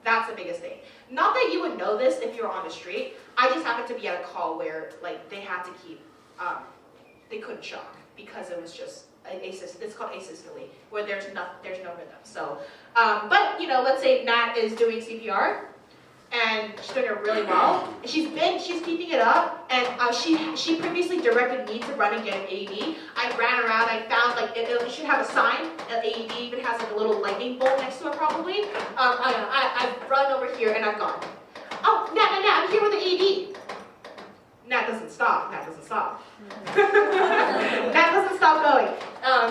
That's the biggest thing. Not that you would know this if you're on the street. I just happened to be at a call where they had to keep. They couldn't shock because it was just it's called asystole, where there's no rhythm. So, but let's say Nat is doing CPR. and she's doing it really well. And she's keeping it up, and she previously directed me to run and get an AED. I ran around, I found like it should have a sign. An AED even has like a little lightning bolt next to it probably. I've run over here and I've gone. Oh, Nat, I'm here with the AED. Nat doesn't stop. Nat doesn't stop going.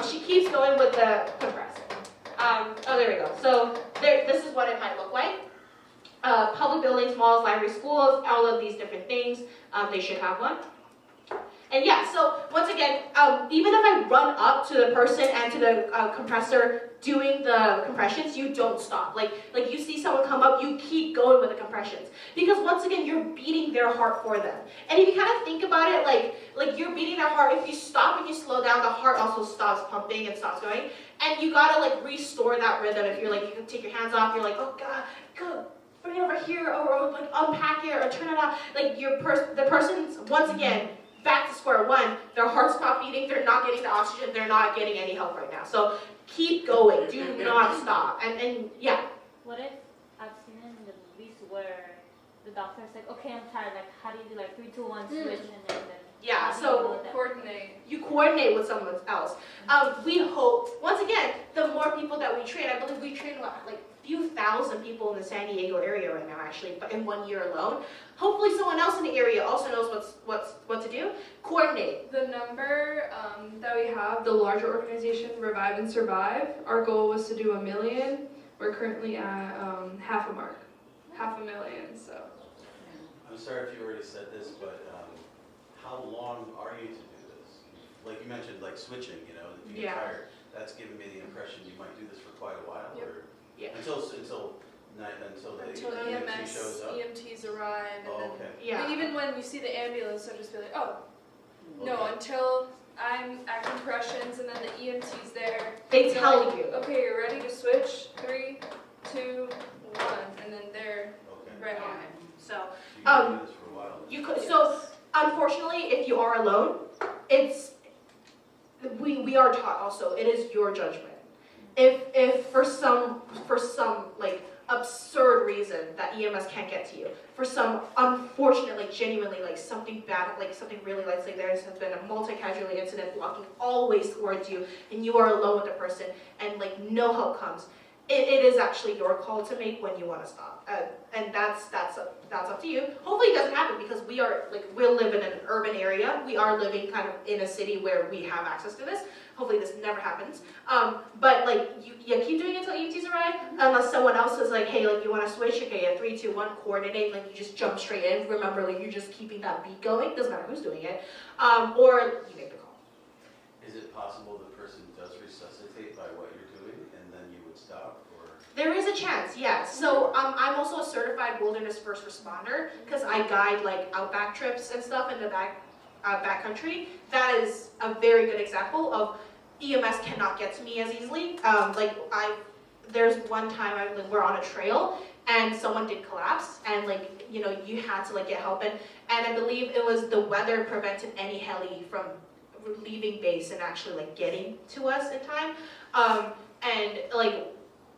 She keeps going with the compressor. Oh, there we go. So this is what it might look like. Public buildings, malls, libraries, schools, all of these different things, they should have one. And yeah, so once again, even if I run up to the person and to the compressor doing the compressions, you don't stop. Like you see someone come up, you keep going with the compressions. Because once again, you're beating their heart for them. And if you kind of think about it, like you're beating their heart, if you stop and you slow down, the heart also stops pumping and stops going. And you gotta like restore that rhythm. If you're like, you can take your hands off, you're like, oh God, go. Bring it over here, or like unpack it, or turn it off. Like the person's once again back to square one. Their heart stopped beating. They're not getting the oxygen. They're not getting any help right now. So keep going. Do not stop. And yeah. What if I've seen it in the movies where the doctor's like, okay, I'm tired. Like, how do you do like 3, 2, 1 switch and then? Yeah. So Coordinate. you coordinate with someone else. We hope once again the more people that we train. I believe we train like few thousand people in the San Diego area right now, actually, but in 1 year alone. Hopefully someone else in the area also knows what to do. Coordinate. The number that we have, the larger organization, Revive and Survive, our goal was to do 1 million. We're currently at half a mark. 500,000, so. I'm sorry if you already said this, but how long are you to do this? Like you mentioned, like switching, you know, if you get tired, that's giving me the impression you might do this for quite a while. Yep. Or Yeah. Until the EMT EMS, shows up. EMTs arrive, and then, Okay. Yeah. and even when you see the ambulance, they'll just be like, oh, no, Okay. until I'm at compressions and then the EMT's there. They they're tell like, you. okay, you're ready to switch, 3, 2, 1, and then they're Okay. right on it. So You can do this for a while. you could. So unfortunately, if you are alone, we are taught also it is your judgment. If for some like absurd reason that EMS can't get to you, for some unfortunate, like genuinely like something bad, like something really like there has been a multi-casualty incident walking all the way towards you, and you are alone with the person, and like no help comes, it is actually your call to make when you want to stop, and that's up to you. Hopefully it doesn't happen because we live in an urban area. We are living kind of in a city where we have access to this. Hopefully this never happens. But like you keep doing it until EMTs arrive, unless someone else is like, hey, like you want to switch? Okay, yeah, 3, 2, 1, coordinate. Like you just jump straight in. Remember, like you're just keeping that beat going. Doesn't matter who's doing it. Or you make the call. Is it possible the person does resuscitate by what you're doing, and then you would stop, or? There is a chance, yes. So I'm also a certified wilderness first responder because I guide like outback trips and stuff in the backcountry. That is a very good example of EMS cannot get to me as easily. There's one time we're on a trail and someone did collapse, and like you had to like get help, and I believe it was the weather prevented any heli from leaving base and actually like getting to us in time. And like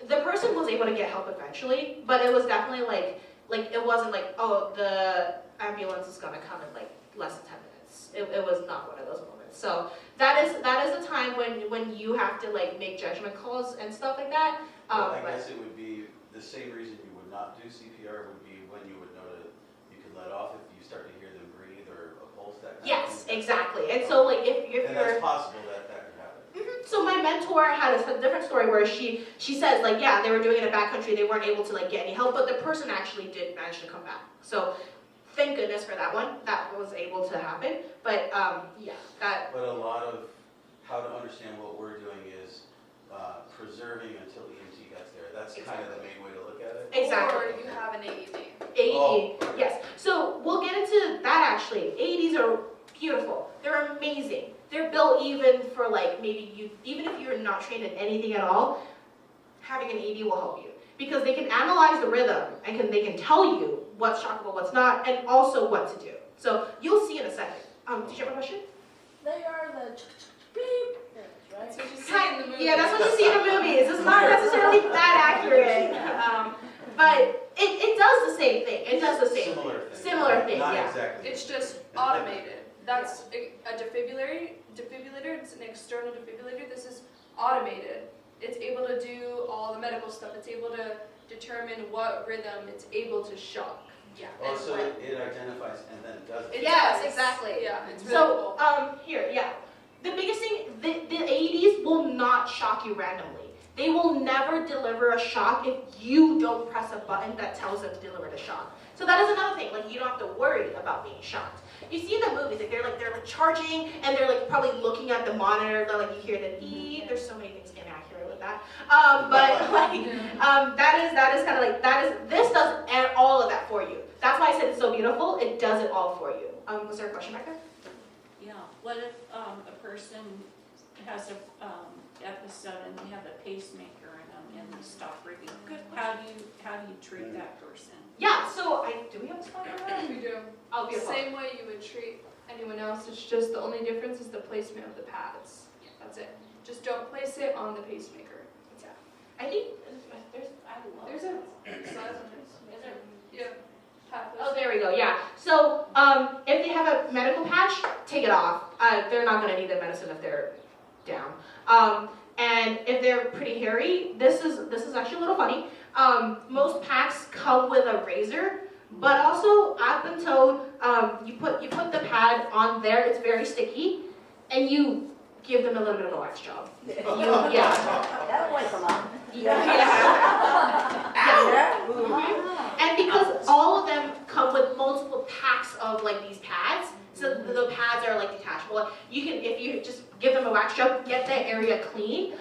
the person was able to get help eventually, but it was definitely like it wasn't like, oh, the ambulance is gonna come in like less than 10 minutes. It was not one of those moments. So that is a time when you have to like make judgment calls and stuff like that. Well, I guess it would be the same reason you would not do CPR would be when you would know that you can let off if you start to hear them breathe or a pulse, that kind of Yes, thing. exactly. And so like if And you're that's possible that could happen. So my mentor had a different story where she says like, yeah, they were doing it in backcountry, they weren't able to like get any help, but the person actually did manage to come back. So thank goodness for that one. That was able to happen. But yeah, that. But a lot of how to understand what we're doing is preserving until EMT gets there. That's kind of the main way to look at it. Exactly. Or you have an AED. AED, Oh, okay. yes. So we'll get into that actually. AEDs are beautiful. They're amazing. They're built even for like even if you're not trained in anything at all, having an AED will help you. Because they can analyze the rhythm and they can tell you what's shockable, what's not, and also what to do. So you'll see in a second. Did you have a question? They are the beep things, That's right? what you see in the movie. Yeah, that's what you see in the movies. It's not necessarily that accurate. But It does the same thing. It does the same Similar thing. thing. Similar thing, Not yeah. exactly. It's just automated. That's a defibrillator. It's an external defibrillator. This is automated. It's able to do all the medical stuff. It's able to determine what rhythm it's able to shock. Yeah. Oh, so it identifies and then it does it. It Yes, does. exactly. Yeah, it's really So, cool. here, yeah. The biggest thing, the AEDs will not shock you randomly. They will never deliver a shock if you don't press a button that tells them to deliver the shock. So that is another thing, like you don't have to worry about being shocked. You see in the movies, like they're charging and they're like probably looking at the monitor, they're like you hear the beep, there's so many things inaccurate with that. But like, that is kind of like, this does all of that for you. That's why I said it's so beautiful, it does it all for you. Was there a question back there? Yeah, what if a person has a episode and they have a pacemaker in them and they stop breathing? How do you treat that person? Yeah, so do we have a slide on that? We do. Oh, beautiful. Same way you would treat anyone else. It's just the only difference is the placement of the pads. That's it. Just don't place it on the pacemaker. Yeah. I think there's a Yeah. Pad Oh, there we go, yeah. So, if they have a medical patch, take it off. They're not gonna need the medicine if they're down. And if they're pretty hairy, this is actually a little funny. Most packs come with a razor, but also I've been told you put the pad on there, it's very sticky, and you give them a little bit of a wax job. That'll wake them up. And because all of them come with multiple packs of like these pads, so the pads are like detachable. You can, if you just give them a wax job, get that area clean.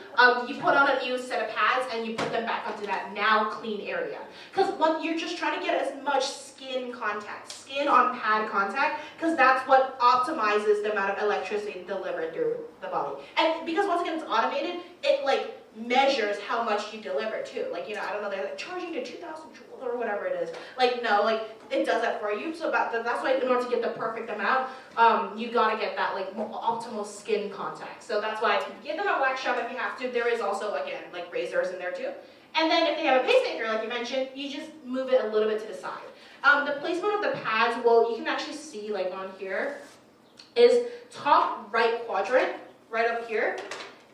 You put on a new set of pads and you put them back onto that now clean area. Because you're just trying to get as much skin contact, skin on pad contact, because that's what optimizes the amount of electricity delivered through the body. And because once again it's automated, it like measures how much you deliver too. Like, I don't know, they're like charging to 2,000 joules or whatever it is. Like, no, like it does that for you. So that's why in order to get the perfect amount, you gotta get that like optimal skin contact. So that's why give them a wax job if you have to. There is also, again, like razors in there too. And then if they have a pacemaker, like you mentioned, you just move it a little bit to the side. The placement of the pads, well, you can actually see like on here, is top right quadrant, right up here,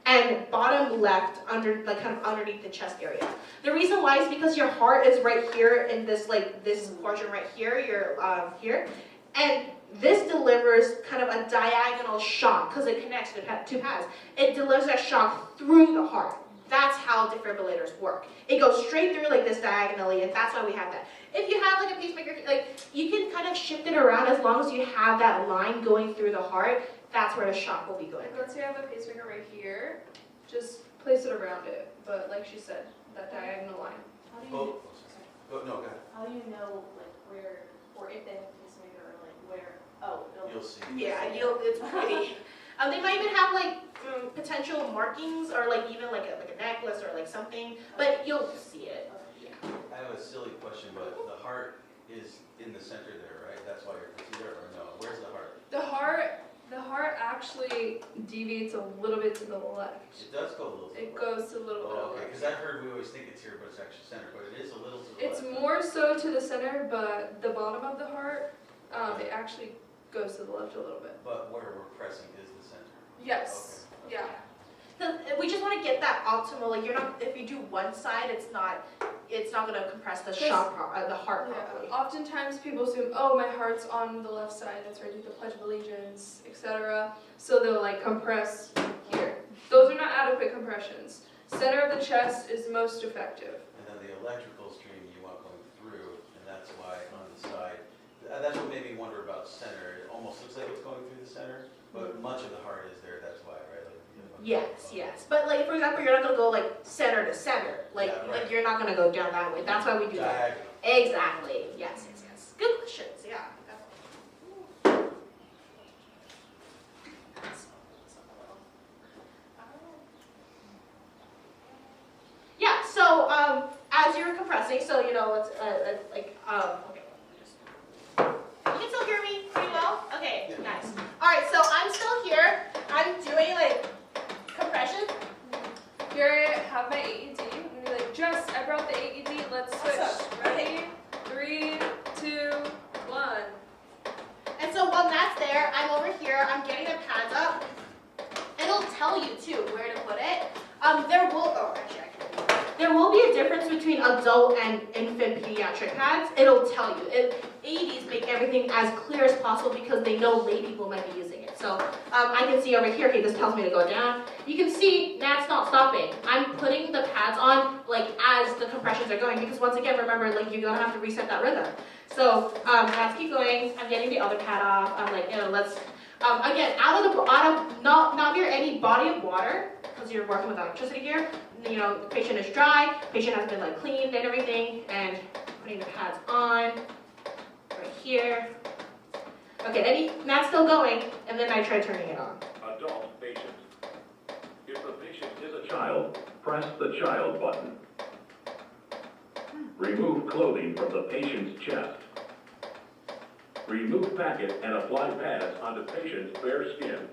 and bottom left, under like kind of underneath the chest area. The reason why is because your heart is right here in this quadrant right here, here, and this delivers kind of a diagonal shock because it connects the two pads. It delivers a shock through the heart. That's how defibrillators work. It goes straight through like this diagonally, and that's why we have that. If you have like a pacemaker, like you can kind of shift it around as long as you have that line going through the heart. That's where the shock will be going. Let's say I have a pacemaker right here. Just place it around it. But like she said, that diagonal line. How do you Oh, no, go ahead. how do you know like where, or if they have a pacemaker, or like where? Oh, You'll see. Yeah, it's pretty. They might even have like potential markings or like even like a necklace or like something, but you'll see it. Yeah. I have a silly question, but the heart is in the center there, right? That's why you're there, or no? Where's the heart? The heart actually deviates a little bit to the left. It does go a little to the It left. goes a little bit Oh, okay, left. because I've heard we always think it's here, but it's actually center, but it is a little to the It's left. more so to the center, but the bottom of the heart, it actually goes to the left a little bit. But where we're pressing is the center. Yes. Yeah. We just want to get that optimal. Like if you do one side, it's not going to compress the the heart properly. Yeah. Oftentimes people assume, oh, my heart's on the left side. That's where I do the Pledge of Allegiance, etc. So they'll like compress here. Those are not adequate compressions. Center of the chest is most effective. And then the electrical stream you want going through, and that's why on the side, that's what made me wonder about center. It almost looks like it's going through the center, but much of the heart is there, that's why, right? Yes. But like for example, you're not going to go like center to center. Like, Yeah, right. like you're not going to go down that way. That's why we do that. Diagonal. Exactly. Yes. Good questions. Yeah. Definitely. Yeah. So as you're compressing, so let's okay. You can still hear me pretty well. Okay. Nice. All right. So I'm still here. I'm doing like compression. Here I have my AED. I'm gonna be like, Jess, I brought the AED. Let's switch. Awesome. Ready? 3, 2, 1. And so while that's there, I'm over here, I'm getting the pads up. It'll tell you too where to put it. There will be a difference between adult and infant pediatric pads. It'll tell you. AEDs make everything as clear as possible because they know lay people might be using it. So I can see over here, okay, this tells me to go down. You can see that's not stopping. I'm putting the pads on like as the compressions are going because once again, remember, like you're gonna have to reset that rhythm. So pads keep going. I'm getting the other pad off. I'm like, let's again out of not near any body of water because you're working with electricity here. You know, the patient is dry. Patient has been like cleaned and everything, and putting the pads on right here. Okay, and that's still going, and then I try turning it on. Adult patient. If the patient is a child, press the child button. Remove clothing from the patient's chest. Remove packet and apply pads onto patient's bare skin.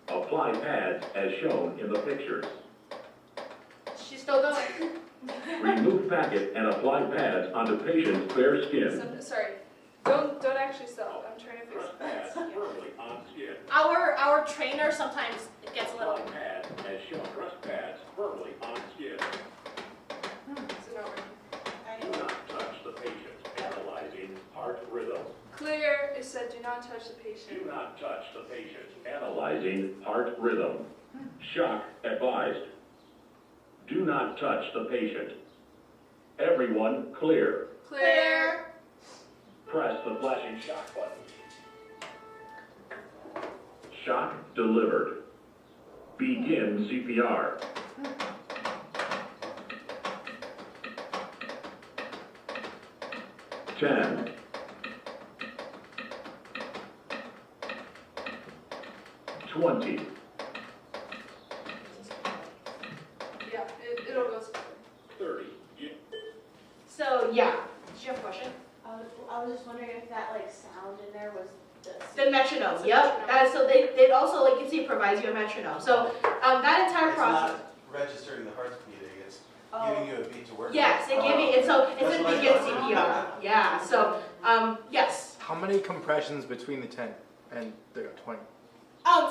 Apply pads as shown in the pictures. She's still going. Remove packet and apply pads onto patient's bare skin. Sorry. Don't actually stop. I'm trying to fix Press pads firmly on skin. Our trainer sometimes gets a little. Apply pads as shown. Press pads firmly on skin. So not working. Do not touch the patient. Analyzing heart rhythm. Clear. It said do not touch the patient. Do not touch the patient. Analyzing heart rhythm. Shock advised. Do not touch the patient. Everyone clear. Clear. Press the flashing shock button. Shock delivered. Begin CPR. Ten. 20. Yeah, it'll go. 30. So yeah. Did you have a question? I was just wondering if that like sound in there was The metronome. Yep. So they also like you see it provides you a metronome. So that entire It's process. not registering the heart's beating, it's giving you a beat to work with. Yes, it gave me. And so it's That's a what I begin thought. CPR. Yeah. So yes. How many compressions between the 10 and the 20?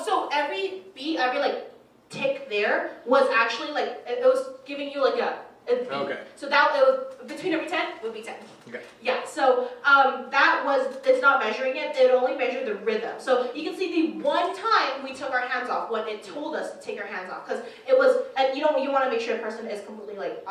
So every beat, every like tick there was actually like it was giving you like a beat. Okay. So that it was between every 10 would be 10. Okay. Yeah. So that was it's not measuring it. It only measured the rhythm. So you can see the one time we took our hands off when it told us to take our hands off because it was and you want to make sure a person is completely like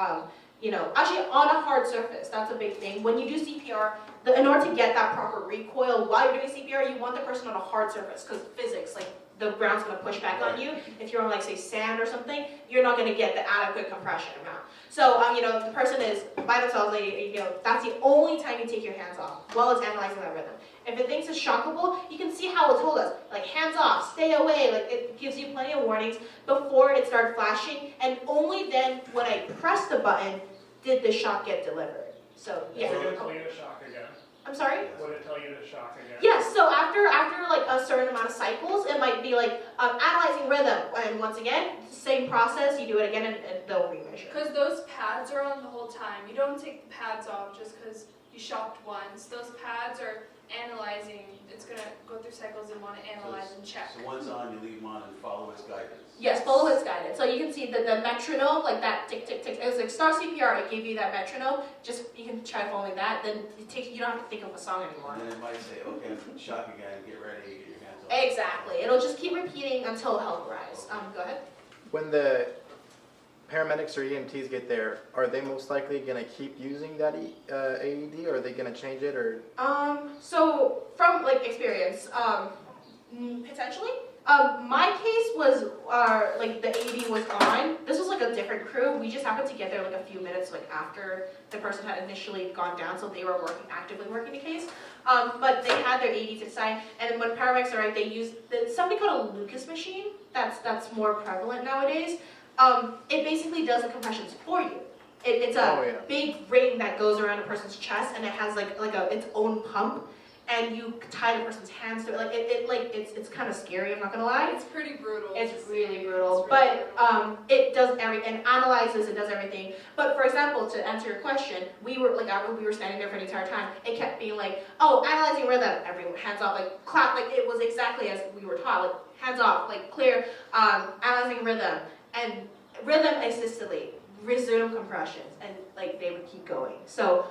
actually on a hard surface. That's a big thing. When you do CPR, in order to get that proper recoil while you're doing CPR, you want the person on a hard surface because physics, like the ground's going to push back on you. If you're on like say sand or something, you're not going to get the adequate compression amount. So if the person is by themselves, that's the only time you take your hands off while it's analyzing that rhythm. If it thinks it's shockable, you can see how it told us, like hands off, stay away, like it gives you plenty of warnings before it started flashing, and only then when I pressed the button did the shock get delivered. So yeah. Would it tell you to shock again? I'm sorry? Would it tell you to shock again? Yes, so after like a certain amount of cycles, it might be like analyzing rhythm, and once again, same process, you do it again and they'll remeasure. Because those pads are on the whole time. You don't take the pads off just because you shocked once. Those pads are analyzing. It's going to go through cycles and want to analyze and check. So once on, you leave them on and follow its guidance. Yes, follow its guidance. So you can see the metronome, like that tick, tick, tick. It was like Star CPR, it gave you that metronome. Just, you can try following that, then you don't have to think of a song anymore. And then it might say, okay, shock again, get ready, get your hands off. Exactly. It'll just keep repeating until help arrives. Go ahead. When the paramedics or EMTs get there, are they most likely going to keep using that AED, or are they going to change it, or? So from like experience, potentially. My case was like the AED was on. This was like a different crew. We just happened to get there like a few minutes like after the person had initially gone down, so they were actively working the case. But they had their AED to the side, and then when paramedics arrived, they used something called a Lucas machine. That's more prevalent nowadays. It basically does the compressions for you. It's a big ring that goes around a person's chest, and it has like its own pump. and you tie the person's hands to it. It's kind of scary. I'm not gonna lie. It's pretty brutal. It's really brutal, but it does and analyzes, it does everything. But for example, to answer your question, we were standing there for the entire time. It kept being like, oh, analyzing rhythm, everyone hands off, like clap, like it was exactly as we were taught, like hands off, like clear, analyzing rhythm, and rhythm assistedly, resume compressions, and like they would keep going. So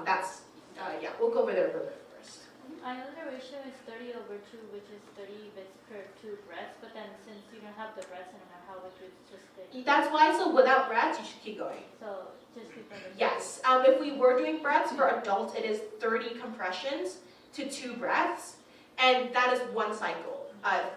that's we'll go over there for a bit first. I know the ratio is 30/2, which is 30 bits per 2 breaths, but then since you don't have the breaths anymore, how would you just stay? That's why, so without breaths, you should keep going. So just keep on the Yes, if we were doing breaths for adults, it is 30 compressions to 2 breaths, and that is one cycle.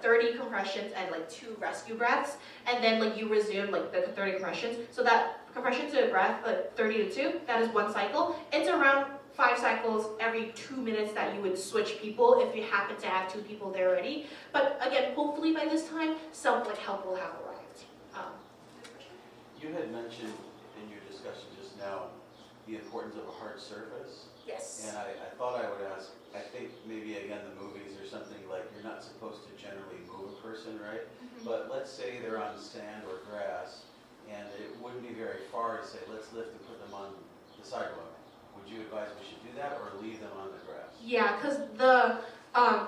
30 compressions and like 2 rescue breaths, and then like you resume like the 30 compressions. So that compression to a breath, 30 to 2, that is one cycle. It's around 5 cycles every 2 minutes that you would switch people if you happen to have 2 people there already. But again, hopefully by this time, some like help will have arrived. You had mentioned in your discussion just now the importance of a hard surface. Yes. And I thought I would ask, I think maybe again the movies or something, like you're not supposed to generally move a person, right? But let's say they're on sand or grass, and it wouldn't be very far to say, let's lift and put them on the sidewalk. Would you advise we should do that or leave them on the grass? Yeah, because the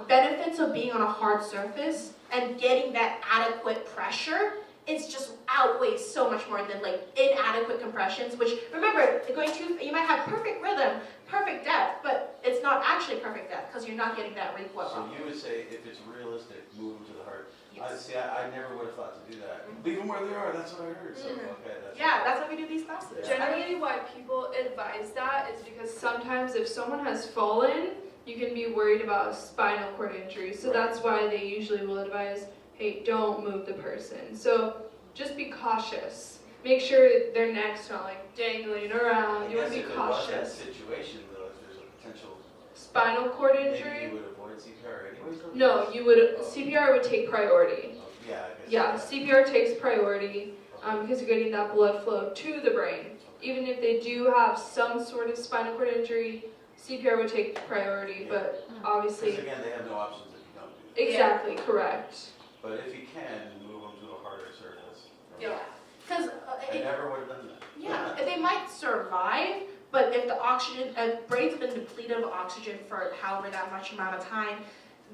benefits of being on a hard surface and getting that adequate pressure is just outweighs so much more than like inadequate compressions, which remember, you might have perfect rhythm, perfect depth, but it's not actually perfect depth because you're not getting that recoil. So you would say if it's realistic, move them to the heart. Yes. I never would have thought to do that. Leave them where they are, that's what I heard. So, okay, That's why we do these classes. Generally, why people advise that is because sometimes if someone has fallen, you can be worried about a spinal cord injury. So that's why they usually will advise, hey, don't move the person. So just be cautious. Make sure their neck's not like dangling around. You want to be cautious. That situation though, if there's a potential spinal cord maybe injury. you would avoid CPR anyways? No, you would. CPR would take priority. Yeah, I guess. Yeah, CPR takes priority because you're getting that blood flow to the brain. Even if they do have some sort of spinal cord injury, CPR would take priority, but obviously... Because again, they have no options if you don't do that. Exactly, correct. But if you can, move them to a harder surface. Yeah. Because I never would have done that. yeah, they might survive, but if the oxygen, brain's been depleted of oxygen for however that much amount of time,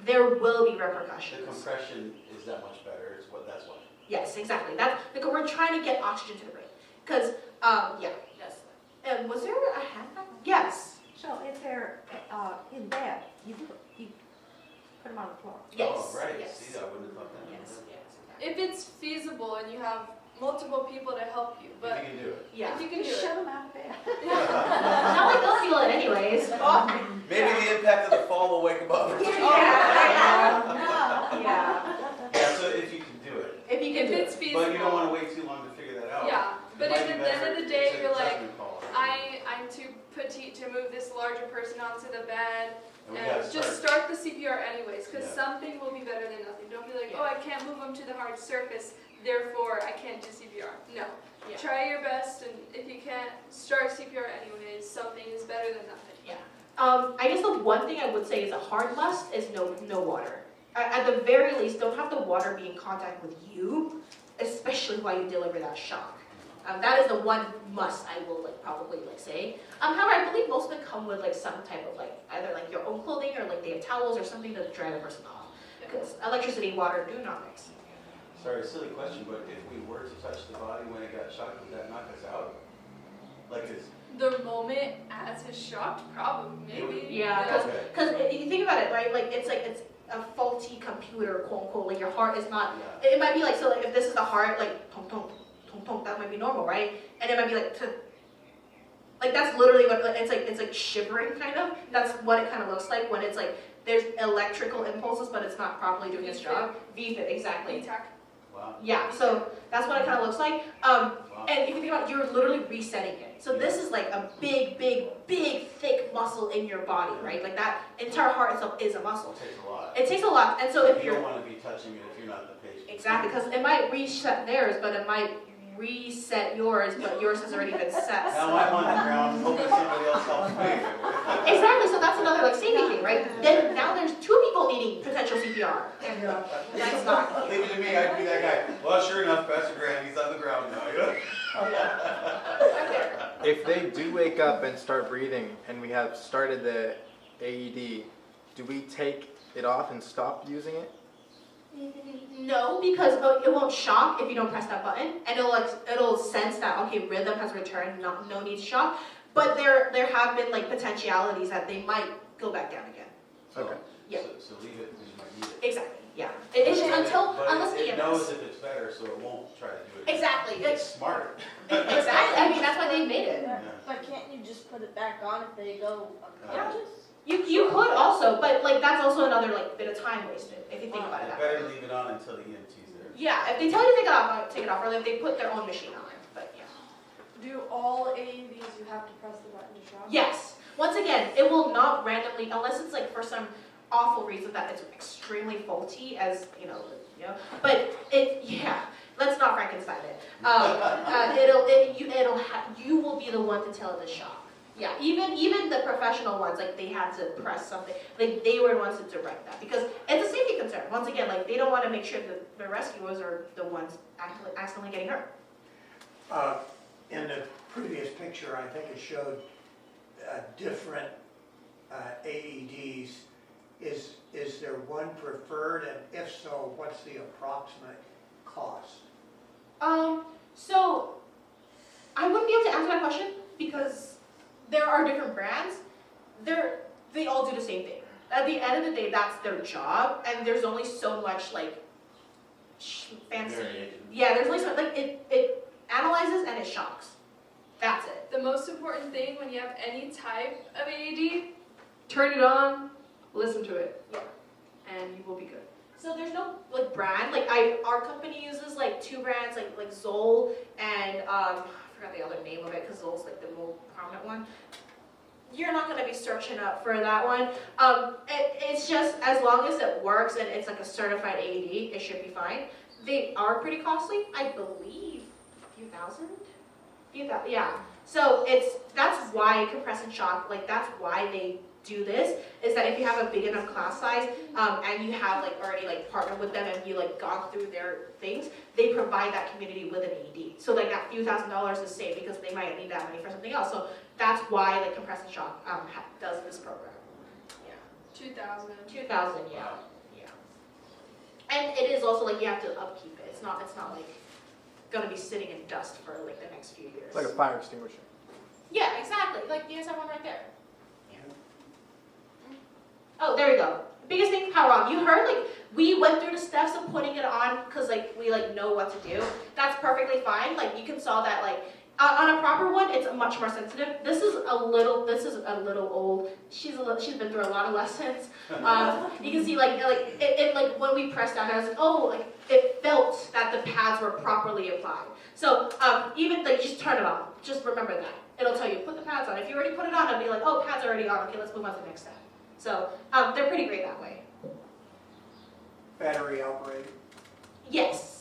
there will be repercussions. The compression is that much better, that's why. Yes, exactly. That's because we're trying to get oxygen to the brain. Because, yes. And was there a hand back? Yes. So if they're in bed, you put them on the floor. Yes. Oh, right. Yes. See, I wouldn't have thought that. Yes. If it's feasible and you have multiple people to help you, If but you can do it. Yeah. if you can do Just it. shove them out of bed. Not like they'll feel it anyways. Maybe the impact of the fall will wake them up. Yeah. Yeah, so if you can do it. If you can If do it's it. feasible. But you don't want to wait too long to figure that out. Yeah, but It might if be at the better end of the if day it's a you're like, judgment call. I'm too petite to move this larger person onto the bed, And we gotta and just start. start the CPR anyways, because Yeah. something will be better than nothing. Don't be like, oh, I can't move them to the hard surface, therefore I can't do CPR. No. Yeah. Try your best, and if you can't, start CPR anyways. Something is better than nothing. Yeah. I guess the one thing I would say is a hard must is no water. At the very least, don't have the water be in contact with you, especially while you deliver that shock. That is the one must I will probably say. However, I believe most of them come with some type of either your own clothing or they have towels or something to dry the person off. Because electricity and water do not mix. Sorry, silly question, but if we were to touch the body when it got shocked, would that knock us out? The moment as it's shocked, probably, maybe. Yeah, Okay. because if you think about it, right? It's a faulty computer, quote unquote. Your heart is not. Yeah. It might be so if this is the heart, tong tong tong tong, that might be normal, right? And it might be that's literally what it's like shivering kind of. That's what it kind of looks like when it's there's electrical impulses, but it's not properly doing its job. VFib, exactly. VTAC. Wow. Yeah, so that's what it kind of looks like. Wow. And if you think about it, you're literally resetting it. So this is a big, thick muscle in your body, right? That entire heart itself is a muscle. It takes a lot. It takes a lot, and so if You you're don't want to be touching it if you're not the patient. exactly, because it might reset theirs, but it might reset yours, but yours has already been set. Now I'm on the ground hoping somebody else helps me. Exactly. So so that's another like safety thing, right? Then now there's 2 people needing potential CPR. And that's not. Leave it to me, I'd be that guy. Well, sure enough, Pastor Grant, he's on the ground now, If they do wake up and start breathing and we have started the AED, do we take it off and stop using it? No, because it won't shock if you don't press that button, and it'll sense that okay, rhythm has returned, no need to shock. But there have been like potentialities that they might go back down again. Okay. Yeah. So leave it because you might need it. Exactly. Yeah. It's just unless it it knows if it's better, so it won't try to do it. Exactly. It's smarter. Exactly. I mean, that's why they made it. But can't you just put it back on if they go unconscious? You could also, but like that's also another like bit of time wasted if you think about it that way. Better leave it on until the EMT's there. Yeah, if they tell you to take it off, or like they put their own machine on it. But yeah. Do all AEDs you have to press the button to shock? Yes. Once again, it will not randomly, unless it's like for some awful reason that it's extremely faulty, as you know. But let's not Frankenstein it. You will be the one to tell it to shock. Yeah, even the professional ones, like they had to press something, like they were the ones to direct that because it's a safety concern. Once again, like they don't want to make sure that the rescuers are the ones accidentally getting hurt. In the previous picture, I think it showed different AEDs. Is there one preferred, and if so, what's the approximate cost? So I wouldn't be able to answer that question because there are different brands. They all do the same thing. At the end of the day, that's their job, and there's only so much like fancy. Yeah, there's only so like it analyzes and it shocks. That's it. The most important thing when you have any type of AED, turn it on, listen to it. Yeah. And you will be good. So there's no like brand. Like our company uses like 2 brands, like Zoll and I forgot the other name of it because Zoll's like the more prominent one. You're not going to be searching up for that one. It's just as long as it works and it's like a certified AED, it should be fine. They are pretty costly, I believe, a few thousand. Yeah. So that's why compress and shock. Like that's why they do this. Is that if you have a big enough class size and you have like already like partnered with them and you like gone through their things, they provide that community with an AED. So like that few $1,000s is saved because they might need that money for something else. So that's why like compress and shock does this program. Yeah. 2,000. 2,000. Yeah. Yeah. And it is also like you have to upkeep it. It's not like gonna be sitting in dust for like the next few years. It's like a fire extinguisher. Yeah, exactly. Like you guys have one right there. Oh, there we go. Biggest thing, power on. You heard like we went through the steps of putting it on because like we like know what to do. That's perfectly fine. Like you can saw that like on a proper one, it's much more sensitive. This is a little old. She's been through a lot of lessons. You can see like it like when we pressed down, I was like, oh, like it felt that the pads were properly applied. So even like just turn it on. Just remember that. It'll tell you put the pads on. If you already put it on, it'll be like, oh, pads are already on. Okay, let's move on to the next step. So they're pretty great that way. Battery operated? Yes.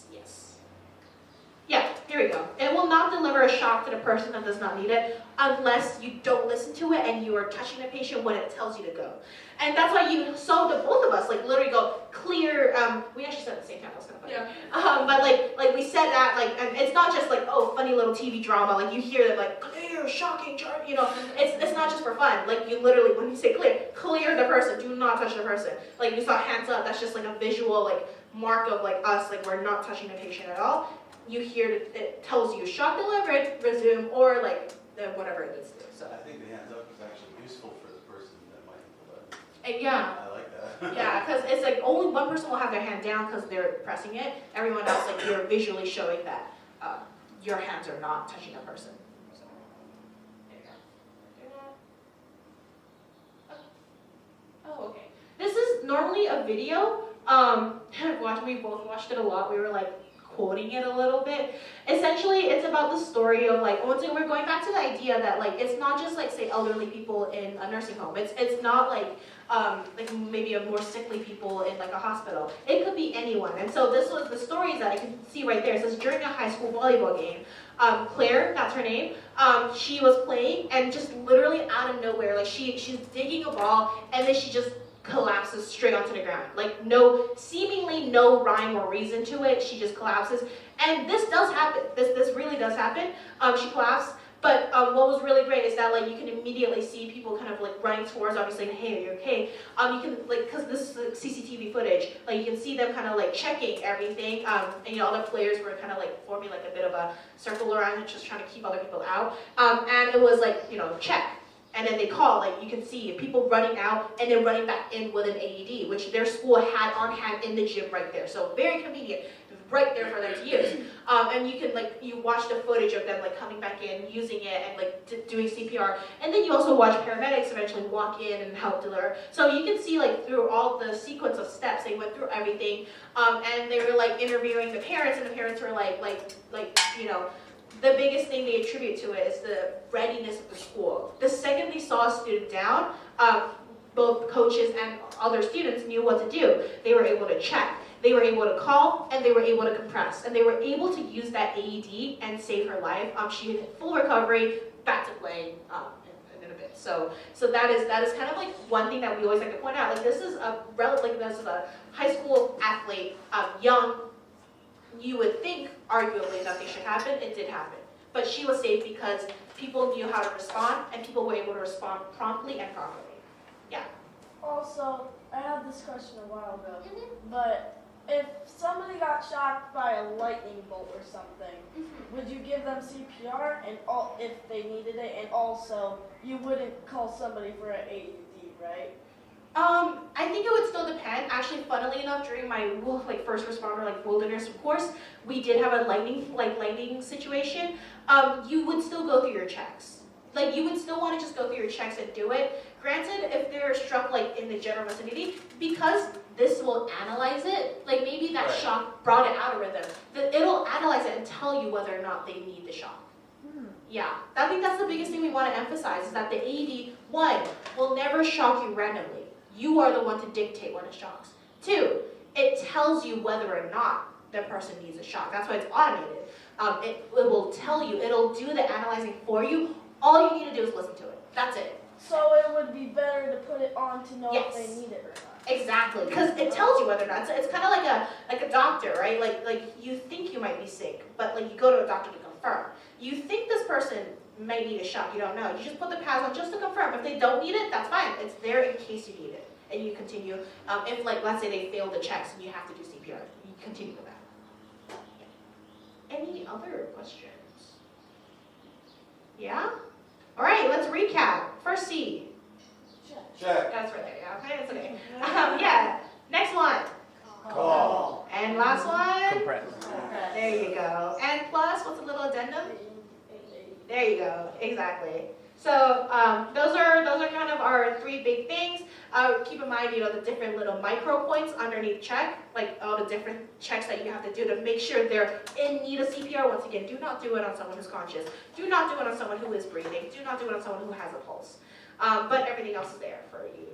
Yeah, here we go. It will not deliver a shock to the person that does not need it unless you don't listen to it and you are touching the patient when it tells you to go. And that's why you saw the both of us like literally go clear. We actually said it at the same time. That was kind of funny. Yeah. But like we said that like, and it's not just like funny little TV drama. Like you hear them like clear, shocking, you know. It's not just for fun. Like you literally when you say clear the person. Do not touch the person. Like you saw hands up. That's just like a visual like mark of like us. Like we're not touching the patient at all. You hear it tells you shock delivered, resume, or like whatever it is. So I think the hands up is actually useful for the person that might hit the button. And yeah. I like that. Yeah, because it's like only one person will have their hand down because they're pressing it. Everyone else, like you're visually showing that your hands are not touching a person. So, there you go. Oh, okay. This is normally a video. We both watched it a lot. We were like quoting it a little bit. Essentially, it's about the story of like, once again, we're going back to the idea that like, it's not just like, say, elderly people in a nursing home. It's not like maybe a more sickly people in like a hospital. It could be anyone. And so this was the stories that I can see right there. It says during a high school volleyball game, Claire, that's her name, she was playing and just literally out of nowhere, like she's digging a ball and then she just collapses straight onto the ground. Like seemingly no rhyme or reason to it, she just collapses. And this does happen, this really does happen. She collapsed. But what was really great is that like you can immediately see people kind of like running towards, obviously, hey, are you okay? You can like, cause this is like CCTV footage, like you can see them kind of like checking everything, and all the players were kind of like forming like a bit of a circle around it, just trying to keep other people out. And it was like, check. And then they call, like you can see people running out and then running back in with an AED, which their school had on hand in the gym right there. So very convenient, right there for them to use. And you can you watch the footage of them like coming back in, using it and like doing CPR. And then you also watch paramedics eventually walk in and help deliver. So you can see like through all the sequence of steps, they went through everything. And they were like interviewing the parents, and the parents were like the biggest thing they attribute to it is the readiness of the school. The second they saw a student down, both coaches and other students knew what to do. They were able to check, they were able to call, and they were able to compress. And they were able to use that AED and save her life. She had full recovery, back to playing in a bit. So that is kind of like one thing that we always like to point out. Like this is a high school athlete, young. You would think, arguably, nothing should happen. It did happen. But she was safe because people knew how to respond, and people were able to respond promptly and properly. Yeah. Also, I had this question a while ago, but if somebody got shocked by a lightning bolt or something, would you give them CPR and if they needed it, and also you wouldn't call somebody for an AED, right? I think it would still depend. Actually, funnily enough, during my first responder wilderness course, we did have a lightning situation. You would still go through your checks. Like you would still want to just go through your checks and do it. Granted, if they're struck in the general vicinity, because this will analyze it. Like maybe that shock brought it out of rhythm. It'll analyze it and tell you whether or not they need the shock. Yeah, I think that's the biggest thing we want to emphasize is that the AED, one, will never shock you randomly. You are the one to dictate when it shocks. Two, it tells you whether or not the person needs a shock. That's why it's automated. It will tell you, it'll do the analyzing for you. All you need to do is listen to it. That's it. So it would be better to put it on to know if they need it or not. Exactly, because it tells you whether or not. It's kind of like a doctor, right? Like you think you might be sick, but you go to a doctor to confirm. You think this person may need a shock, you don't know. You just put the pads on just to confirm. If they don't need it, that's fine. It's there in case you need it. And you continue. If let's say they failed the checks and you have to do CPR, you continue with that. Yeah. Any other questions? Yeah? All right, let's recap. First C. Check. That's right there, yeah, okay, that's okay. Yeah, next one. Call. And last one. Compress. There you go. And plus, what's a little addendum? There you go, exactly. So those are kind of our three big things. Keep in mind, the different little micro points underneath check, like all the different checks that you have to do to make sure they're in need of CPR. Once again, do not do it on someone who's conscious. Do not do it on someone who is breathing. Do not do it on someone who has a pulse. But everything else is there for you.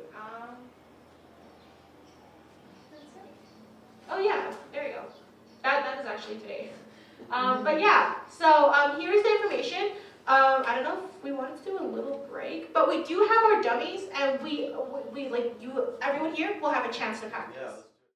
Oh yeah, there you go. That is actually today. But yeah, so here's the information. I don't know if we wanted to do a little break, but we do have our dummies, and everyone here will have a chance to practice. Yeah.